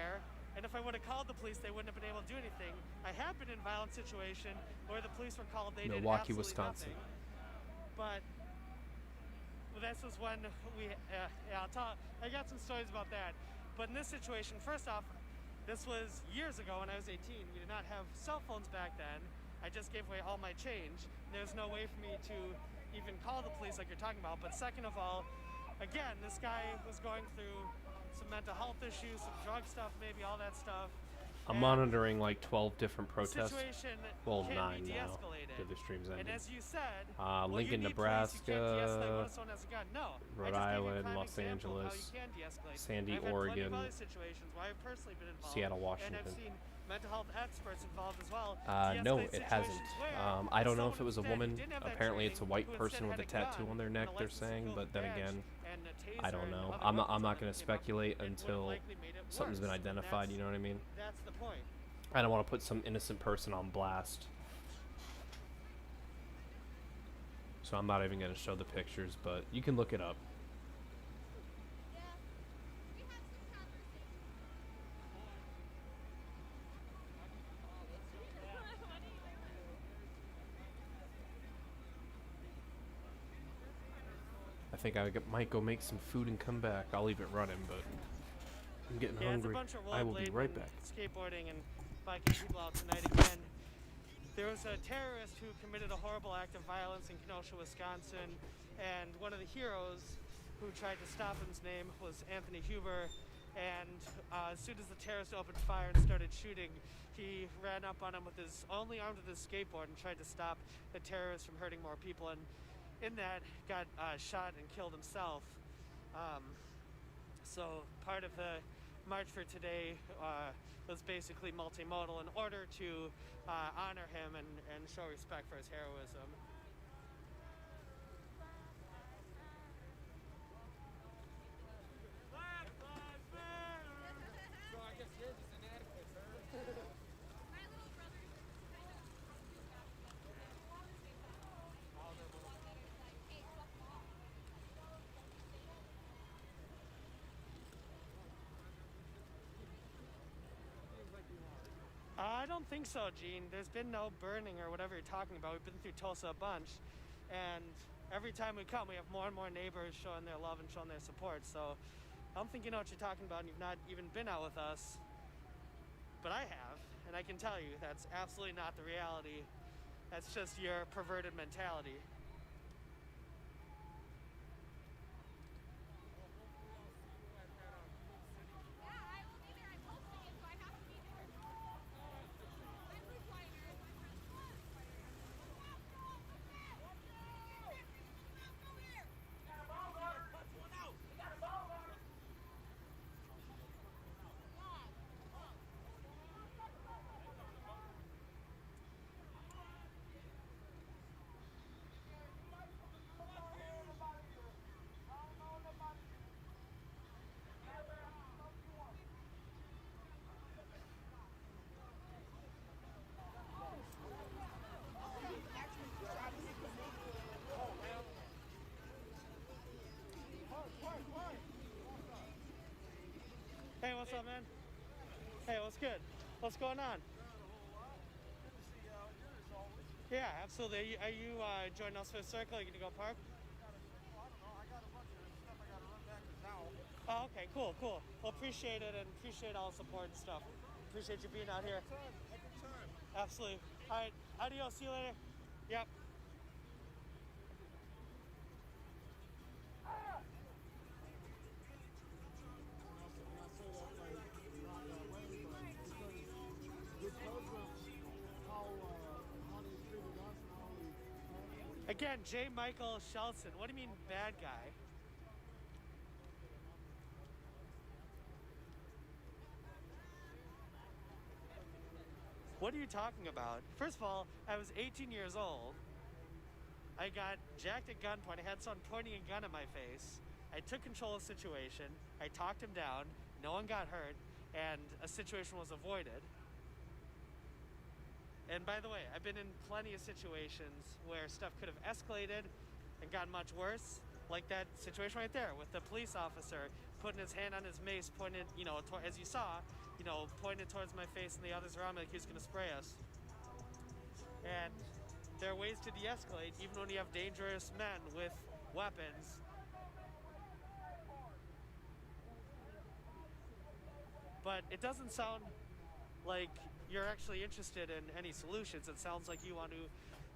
there And if I would have called the police, they wouldn't have been able to do anything. I have been in a violent situation where the police were called, they Milwaukee, did absolutely Wisconsin. nothing. But this was when we, I got some stories about that. But in this situation, first off, this was years ago when I was 18. We did not have cell phones back then. I just gave away all my change. There's no way for me to even call the police like you're talking about. But second of all, again, this guy was going through some mental health issues, some drug stuff, maybe all that stuff. I'm And monitoring like 12 different the protests. situation Well, can 9 be now. de-escalated. The stream's And ended. as you said, Lincoln, you need police, you can't de-escalate Nebraska, when someone has a gun. No, Rhode I just gave you a Island, prime Los example of how Angeles, you can de-escalate. Sandy, I've had plenty Oregon, of other situations where I've personally been involved, Seattle, and Washington. I've seen mental health experts involved as well. No, de-escalate it hasn't. situations where I don't know if it someone was a instead who woman. didn't have that Apparently, it's a training, white who person instead with a had tattoo gun on their and neck. a They're license to saying, kill but then badge again, and a taser I don't and know. other I'm weapons not that going to came up, speculate it would've until likely made it something's been worse. identified. You know what I mean? That's the point. I don't want to put some innocent person on blast. So I'm not even going to show the pictures, but you can look it up. I think I might go make some food and come back. I'll leave it running, but I'm getting Yeah, hungry. it's a bunch of I will be rollerblading right and back. skateboarding and biking people out tonight again. There was a terrorist who committed a horrible act of violence in Kenosha, Wisconsin, and one of the heroes who tried to stop him's name was Anthony Huber. And as soon as the terrorist opened fire and started shooting, he ran up on him with his only armed with his skateboard and tried to stop the terrorist from hurting more people. And in that, got shot and killed himself. So part of the march for today was basically multimodal in order to honor him and show respect for his heroism. I don't think so, Gene. There's been no burning or whatever you're talking about. We've been through Tulsa a bunch, and every time we come, we have more and more neighbors showing their love and showing their support. So I don't think you know what you're talking about, and you've not even been out with us. But I have, and I can tell you that's absolutely not the reality. That's just your perverted mentality. Hey, what's up, man? Hey, what's good? What's going on? Yeah, absolutely. Are you joining us for a circle? Are you gonna go park? Oh, okay, cool. Well, appreciate it and appreciate all the support and stuff. Appreciate you being out here. Absolutely. All right, adios. See you later. Yep. Again, J. Michael Shelton. What do you mean, bad guy? What are you talking about? First of all, I was 18 years old. I got jacked at gunpoint. I had someone pointing a gun at my face. I took control of the situation. I talked him down. No one got hurt, and a situation was avoided. And by the way, I've been in plenty of situations where stuff could have escalated and gotten much worse, like that situation right there with the police officer putting his hand on his mace, pointed, you know, as you saw, you know, pointed towards my face and the others around me like he was gonna spray us. And there are ways to de-escalate, even when you have dangerous men with weapons. But it doesn't sound like you're actually interested in any solutions. It sounds like you want to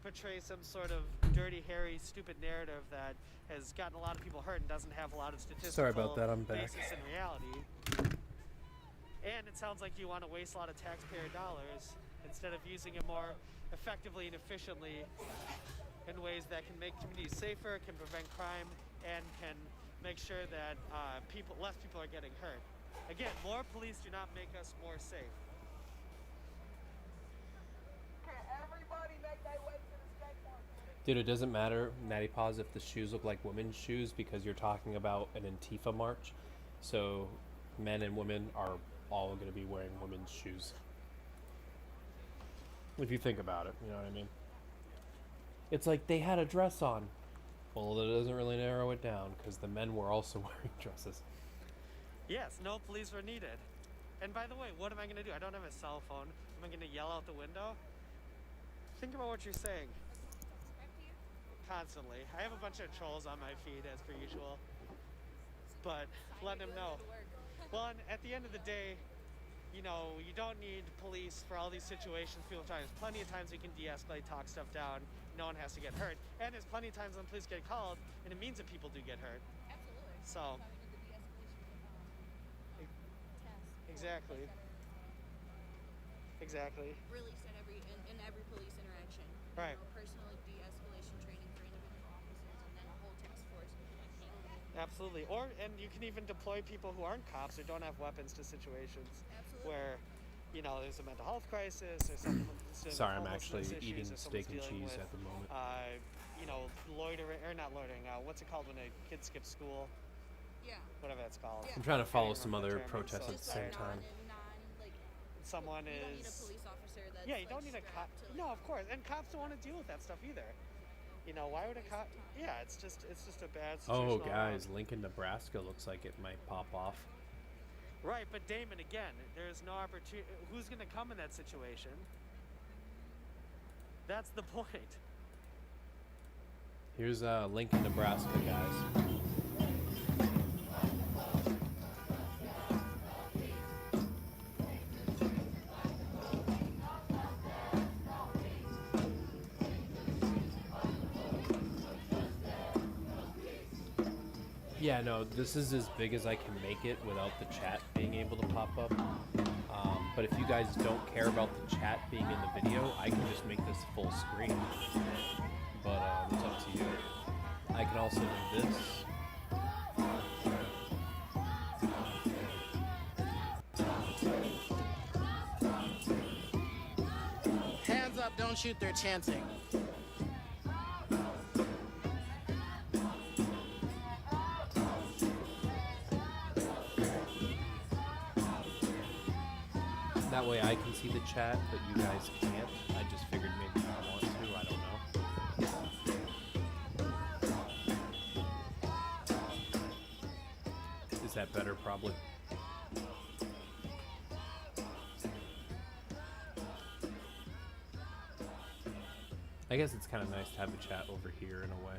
portray some sort of dirty, hairy, stupid narrative that has gotten a lot of people hurt and doesn't have a lot of statistical Sorry about that, I'm back. basis in reality. And it sounds like you want to waste a lot of taxpayer dollars instead of using it more effectively and efficiently in ways that can make communities safer, can prevent crime, and can make sure that less people are getting hurt. Again, more police do not make us more safe. Can everybody make their way to the skate park? Dude, it doesn't matter, Natty Paws, if the shoes look like women's shoes because you're talking about an Antifa march. So men and women are all going to be wearing women's shoes. If you think about it, you know what I mean? It's like they had a dress on. Well, that doesn't really narrow it down because the men were also wearing dresses. Yes, no police were needed. And by the way, what am I going to do? I don't have a cell phone. Am I going to yell out the window? Think about what you're saying. Constantly. I have a bunch of trolls on my feed as per usual. But let them know. Well, and at the end of the day, you know, you don't need police for all these situations. People try. There's plenty of times we can de-escalate, talk stuff down. No one has to get hurt. And there's plenty of times when police get called, and it means that people do get hurt. Absolutely. So. Exactly. Exactly. Released at in every police interaction. Right. You know, personal de-escalation training for individual officers, and then a whole task force. Absolutely. And you can even deploy people who aren't cops or don't have weapons to situations. Absolutely. Where, you know, there's a mental health crisis or something. Sorry, I'm actually eating steak and cheese at the moment. You know, loitering, or not loitering, what's it called when a kid skips school? Yeah. Whatever that's called. Yeah. I'm trying to follow Can't some remember other the term, protests at the so- same time. Someone you don't need a is. police officer that's Yeah, you don't need a cop. strapped to, No, of course. And cops don't want to deal with that stuff either. You know, why would a cop? Yeah, it's just a bad situation. Oh, all guys, around. Lincoln, Nebraska looks like it might pop off. Right, but Damon, again, there's no opportunity. Who's going to come in that situation? That's the point. Here's Lincoln, Nebraska, guys. Yeah, no, this is as big as I can make it without the chat being able to pop up. But if you guys don't care about the chat being in the video, I can just make this full screen. But it's up to you. I can also do this. Hands up, don't shoot, they're chanting. That way I can see the chat, but you guys can't. I just figured maybe you want to, I don't know. Is that better? Probably. I guess it's kind of nice to have the chat over here in a way.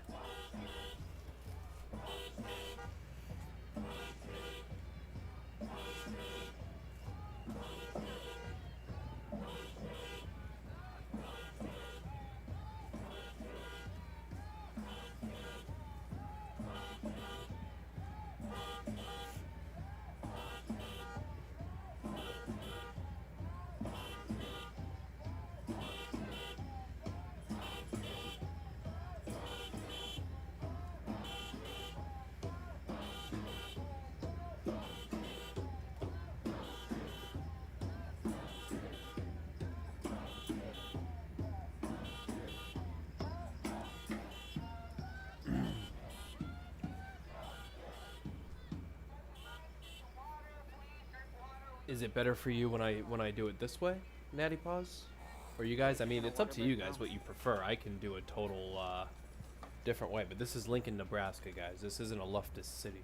Is it better for you when I do it this way, Natty Paws? Or you guys? I mean, it's up to you guys what you prefer. I can do a total different way, but this is Lincoln, Nebraska, guys. This isn't a leftist city.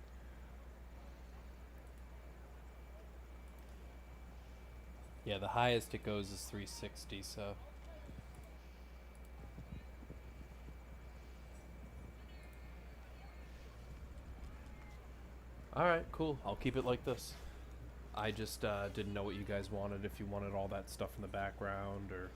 Yeah, the highest it goes is 360, so. Alright, cool. I'll keep it like this. I just didn't know what you guys wanted, if you wanted all that stuff in the background, or...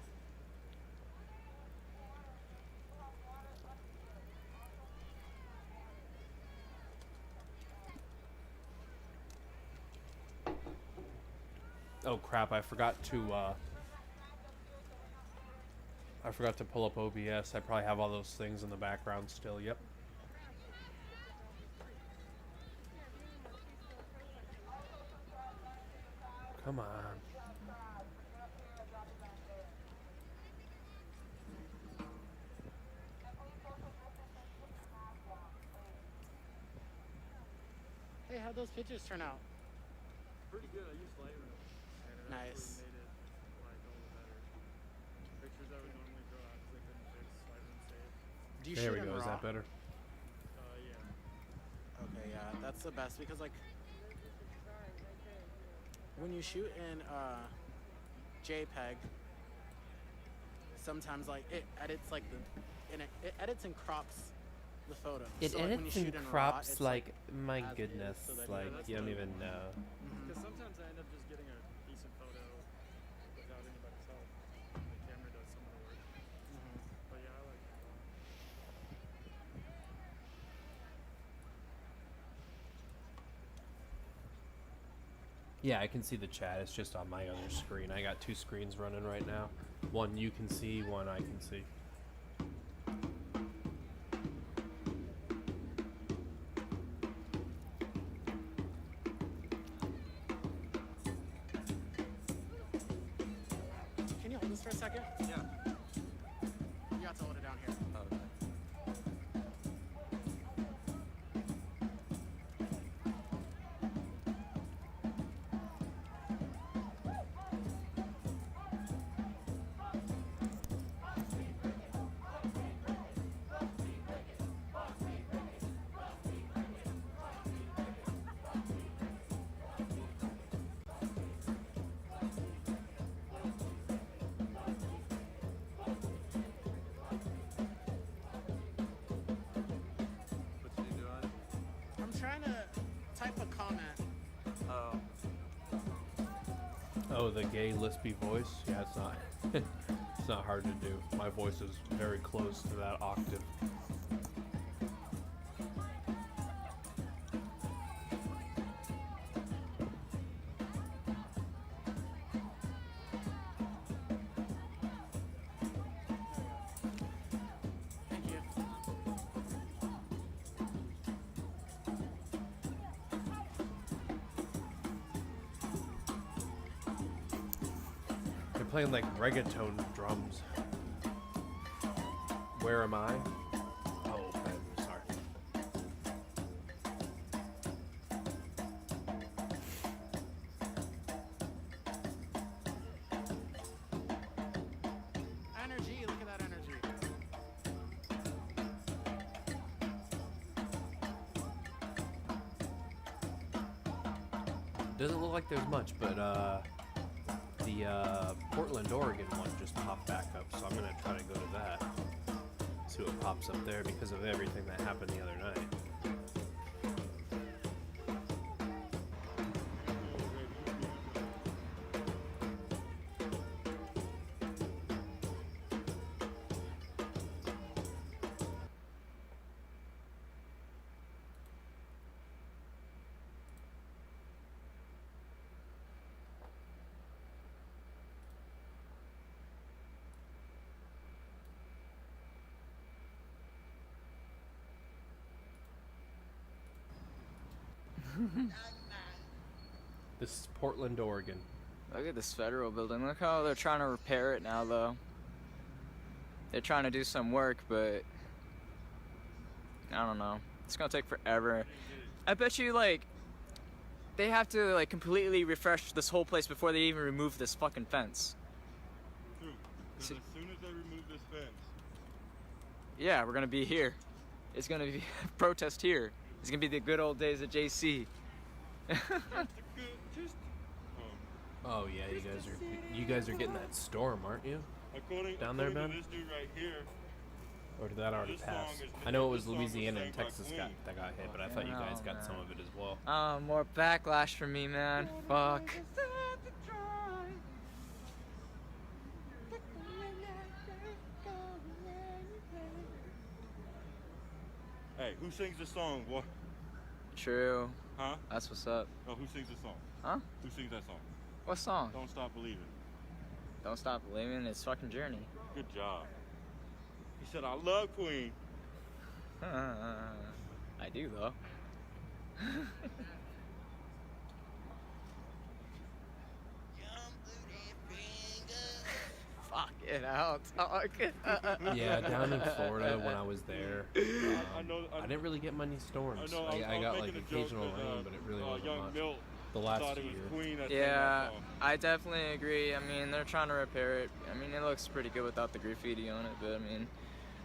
Oh crap, I forgot to pull up OBS. I probably have all those things in the background still, yep. Come on. Hey, how'd those pictures turn out? Pretty good. I used Lightroom. And it Nice. actually made it like all the better. Pictures I would normally draw out because I couldn't fix Lightroom save. Do you There shoot we in go, is RAW? that better? Yeah. Okay, yeah, that's the best because like when you shoot in JPEG, sometimes like it edits like it edits and crops the photo. It So, like, when you edits and shoot in RAW, crops it's, like, my as is, goodness, so that- like, that's you don't what I even want. know. Because sometimes I end up just getting a decent photo without anybody's help. The camera does some of the work. But yeah, I like it. Yeah, I can see the chat. It's just on my other screen. I got two screens running right now. One you can see, one I can see. Can you hold this for a second? Yeah. You have to hold it down here. What you doing? I'm trying to type a comment. Oh. Oh, the gay lispy voice? Yeah, it's not it's not hard to do. My voice is very close to that octave. Thank you. They're playing like reggaeton drums. Where am I? Oh, okay, sorry. Energy, look at that energy. Doesn't look like there's much, but the Portland, Oregon one just popped back up, so I'm gonna try to go to that. See what pops up there because of everything that happened the other night. This is Portland, Oregon. Look at this federal building. Look how they're trying to repair it now, though. They're trying to do some work, but I don't know. It's gonna take forever. I bet you, like, they have to, like, completely refresh this whole place before they even remove this fucking fence. True. Because as soon as I remove this fence, Yeah, we're gonna be here. It's gonna be protest here. It's gonna be the good old days of JC. just a good, just Oh yeah, you guys are getting that storm, aren't you? Down there, Ben? This dude right here, Or did that already this pass? song is- I know it was this song was Louisiana and sang by Texas Queen. that got hit, but I thought you guys got some of it as well. More backlash for me, man. Fuck. Hey, who sings this song, boy? True. Huh? That's what's up. Oh, who sings this song? Huh? Who sings that song? What song? Don't Stop Believing. Don't Stop Believing. It's fucking Journey. Good job. He said, I love Queen. I do though. Fuck it out, talk. Yeah, down in Florida when I was there, I didn't really get many storms. I got like occasional rain, but it really wasn't much. Milt The last thought it was year. Queen that sang Yeah, that song. I definitely agree. I mean, they're trying to repair it. I mean, it looks pretty good without the graffiti on it, but I mean,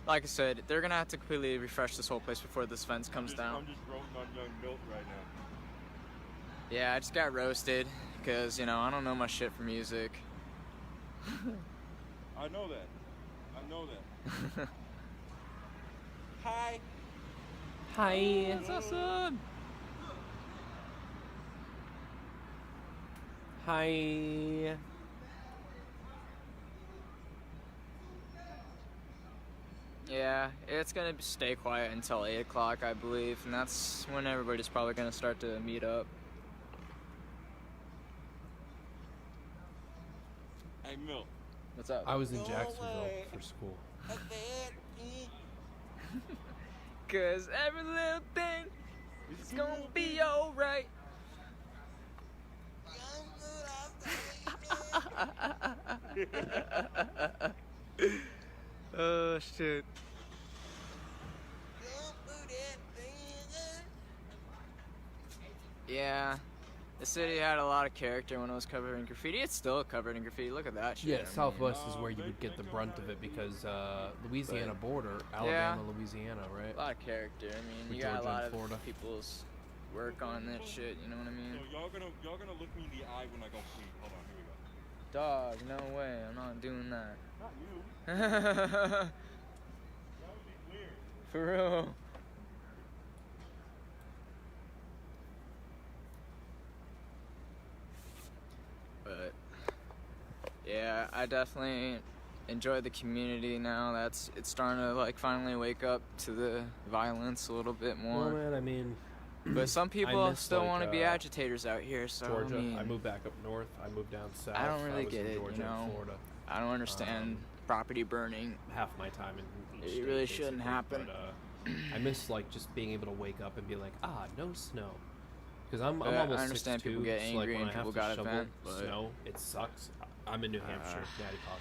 like I said, they're gonna have to completely refresh this whole place before this fence comes down. I'm just roasting on young Milt right now. Yeah, I just got roasted because, you know, I don't know my shit for music. I know that. I know that. Hi. Hi. That's awesome. Hi. Yeah, it's gonna stay quiet until 8 o'clock, I believe, and that's when everybody's probably gonna start to meet up. Hey, Milt. What's up? I was in Jacksonville for school. Cause every little thing is gonna be alright. Oh shit. Yeah, the city had a lot of character when it was covered in graffiti. It's still covered in graffiti. Look at that shit. Yeah, I mean, Southwest is where you would get the brunt of it because Louisiana border, Alabama, Louisiana, right? a lot of character. I mean, With you got a Georgia lot and of Florida. people's work on that shit. You know what I mean? So y'all gonna look me in the eye when I go Queen. Hold on, here we go. Dog, no way. I'm not doing that. Not you. For That would be weird. real. But yeah, I definitely enjoy the community now. It's starting to like finally wake up to the violence a little bit more. Well, man, I mean, But some people miss, still like, want to be agitators out here. So Georgia. I mean, moved back up north. I moved down south. I don't really was get in it. Georgia You and know, Florida. I don't understand property burning. Half my time in each It state, really shouldn't basically, happen. But, I miss like just being able to wake up and be like, no snow. Because I'm I almost understand 6'2", people get so, angry like, when and I have people to gotta shovel vent, but- snow, it sucks. I'm in New Hampshire, Natty Paws.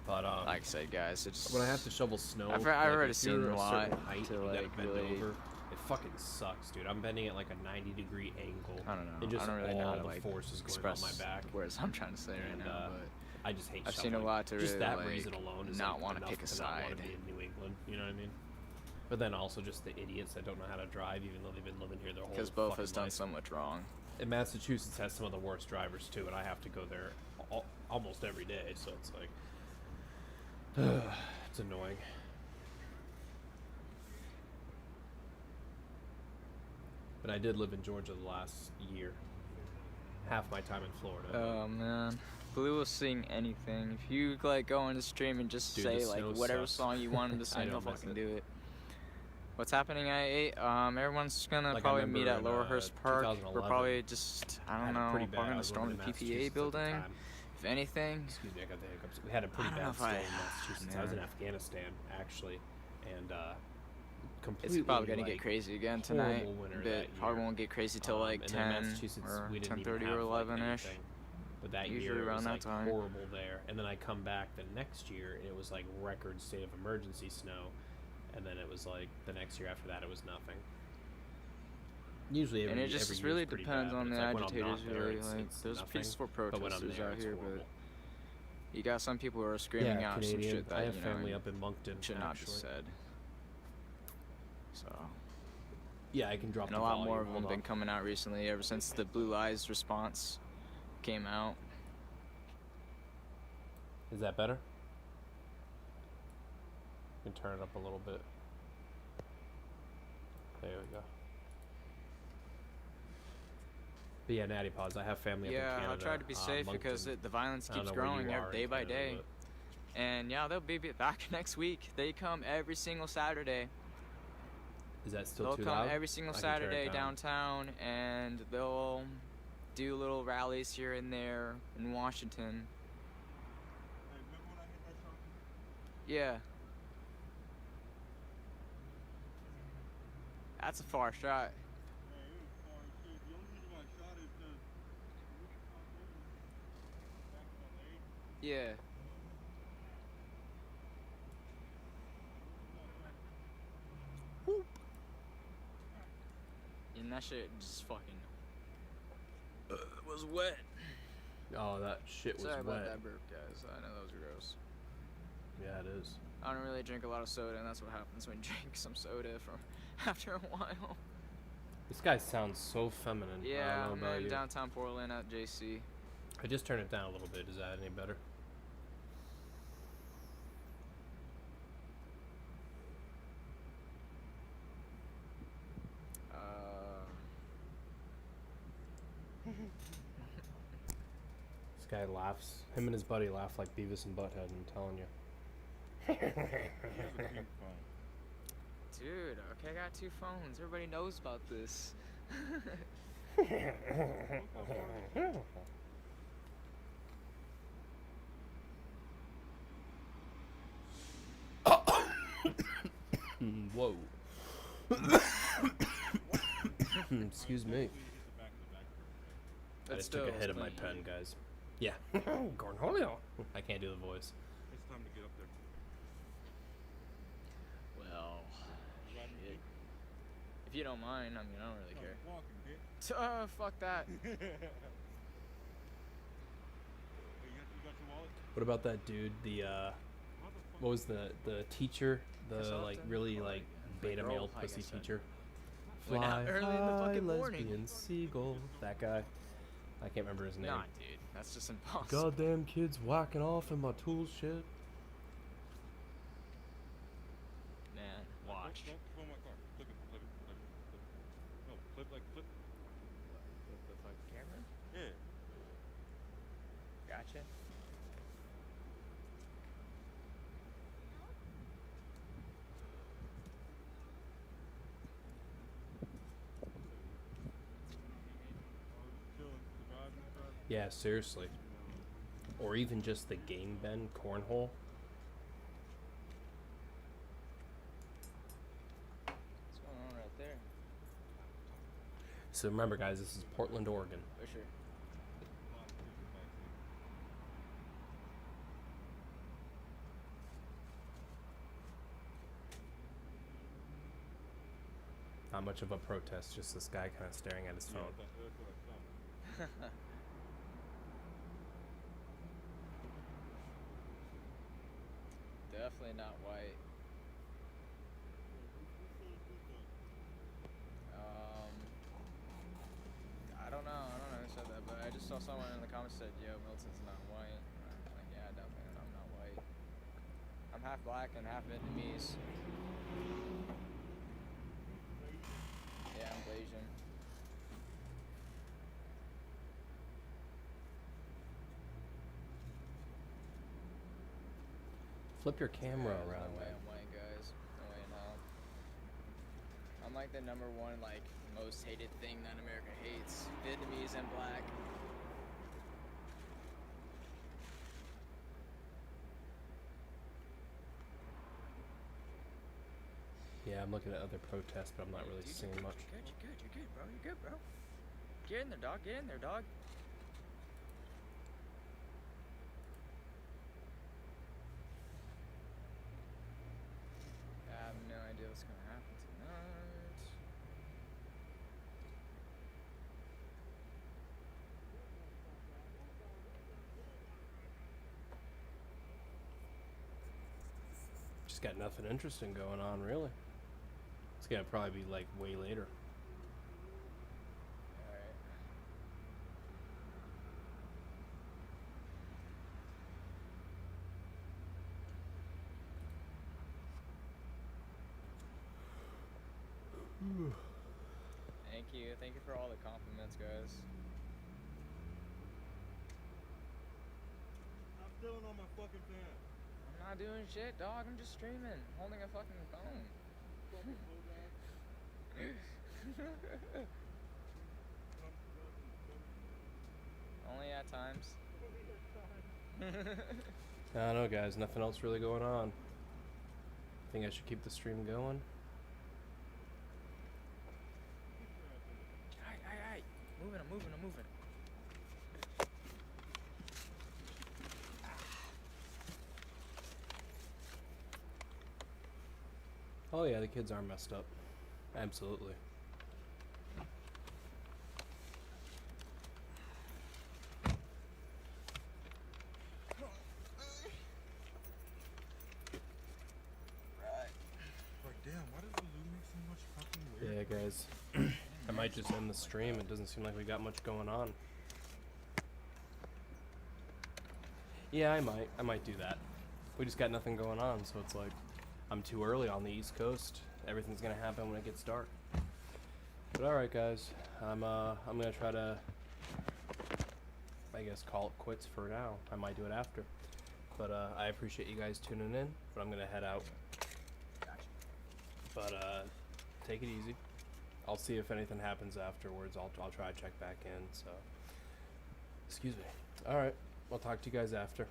But Like I said, guys, it's when I have to shovel snow, I've like, already if seen you're a lot certain height to, and you gotta like, bend really- over, it fucking sucks, dude. I'm bending at like a 90-degree angle. I don't know. And just I don't really know all how to the like force is going express on my back. words I'm trying to say right And, now, but I just hate I've shoveling. seen a lot to just really, that like, reason alone is not like, wanna enough pick a to not want side. to be in New England. You know what I mean? But then also just the idiots that don't know how to drive, even though they've been living here their whole because both fucking has done life. so much wrong. And Massachusetts has some of the worst drivers too, and I have to go there almost every day, so it's like it's annoying. But I did live in Georgia the last year. Half my time in Florida. Oh man, Blue will sing anything. If you like go on the stream and just Dude, say the like snow whatever sucks. song you want him to I sing, he'll don't miss fucking it. do it. What's happening at 8? Everyone's gonna Like, I probably meet remember at in, Lowerhurst Park. We're 2011, probably just I had don't it know. pretty We're bad. I gonna was storm living the in PPA Massachusetts at the building. time. If anything, Excuse me, I got the hiccups. We had a pretty I don't know bad if storm I- in Massachusetts. I was in Afghanistan actually, and completely it's probably gonna like, get crazy again tonight. horrible winter But that probably year. won't get crazy till like and then 10 Massachusetts, or we didn't even 10:30 have, or like, 11ish. anything. But that Usually year it around was that like time. horrible there, and then I come back the next year and it was like record state of emergency snow, and then it was like the next year after that it was nothing. Usually, And it just every really year's pretty depends bad, on but the it's like when I'm agitators. not there, Really, it's there's nothing, peaceful but when I'm protesters there, out it's here, horrible. but you got some people who are screaming Yeah, out some Canadian. shit that I have you family know up in Moncton. should not be actually. said. So. Yeah, I can drop And the a lot volume. more of them Hold been on. coming out recently, ever since the Blue Lives response came out. Is that better? You can turn it up a little bit. There we go. But yeah, Natty Paws, I have family up in Canada. Yeah, I'll try to be safe because the violence keeps growing day by day. And yeah, they'll be back next week. They come every single Saturday. Is that still They'll too come loud? every single Saturday downtown, and they'll do little rallies here and there in Washington. Yeah. That's a far shot. Yeah. Whoop. And that shit just fucking was wet. Oh, that shit was Sorry wet. about that burp, guys. I know that was gross. Yeah, it is. I don't really drink a lot of soda, and that's what happens when you drink some soda from after a while. This guy sounds so feminine. Yeah, I don't know I'm about in you. downtown Portland at JC. I just turned it down a little bit. Is that any better? This guy laughs. Him and his buddy laugh like Beavis and Butthead, I'm telling you. Dude, okay, I got 2 phones. Everybody knows about this. Whoa. Excuse me. I just took a hit of my pen, guys. Yeah. Cornholio. I can't do the voice. It's time to get up there. Well, shit. If you don't mind, I mean, I don't really care. Fuck that. What about that dude? The what was the teacher? The like really like beta male pussy teacher. Went out early in the fucking morning. Lesbian seagull. That guy. I can't remember his name. Nah, dude, that's just impossible. Goddamn kids whacking off in my tool shit. Man, watch. Don't throw my car. Flip it. No, flip. The fucking camera? Yeah. Gotcha. Yeah, seriously. Or even just the game bend cornhole. What's going on right there? So remember, guys, this is Portland, Oregon. For sure. Not much of a protest, just this guy kind of staring at his phone. Definitely not white. I don't know who said that, but I just saw someone in the comments said, yo, Milton's not white. And I was like, yeah, definitely, I'm not white. I'm half black and half Vietnamese. Yeah, I'm Asian. Flip your camera There's around, no way man. I'm white, guys. No way in hell. I'm like the #1 like most hated thing that America hates. Vietnamese and black. Yeah, I'm looking at other protests, but I'm not really Dude, seeing much. You're good, bro. You're good, bro. Get in there, dog. Get in there, dog. I have no idea what's gonna happen tonight. Just got nothing interesting going on, really. It's gonna probably be like way later. Alright. Thank you. Thank you for all the compliments, guys. I'm stealing on my fucking pants. I'm not doing shit, dog. I'm just streaming, holding a fucking phone. Only at times. I don't know, guys. Nothing else really going on. Think I should keep the stream going? Aye. I'm moving. Oh yeah, the kids are messed up. Absolutely. Like, damn, why does Baloo make so much fucking weird? Yeah, guys. I might just end the stream. It doesn't seem like we got much going on. Yeah, I might do that. We just got nothing going on, so it's like I'm too early on the East Coast. Everything's gonna happen when it gets dark. But all right, guys. I'm gonna try to, I guess, call it quits for now. I might do it after. But I appreciate you guys tuning in. But I'm gonna head out. But take it easy. I'll see if anything happens afterwards. I'll try to check back in. So, excuse me. All right. I'll talk to you guys after.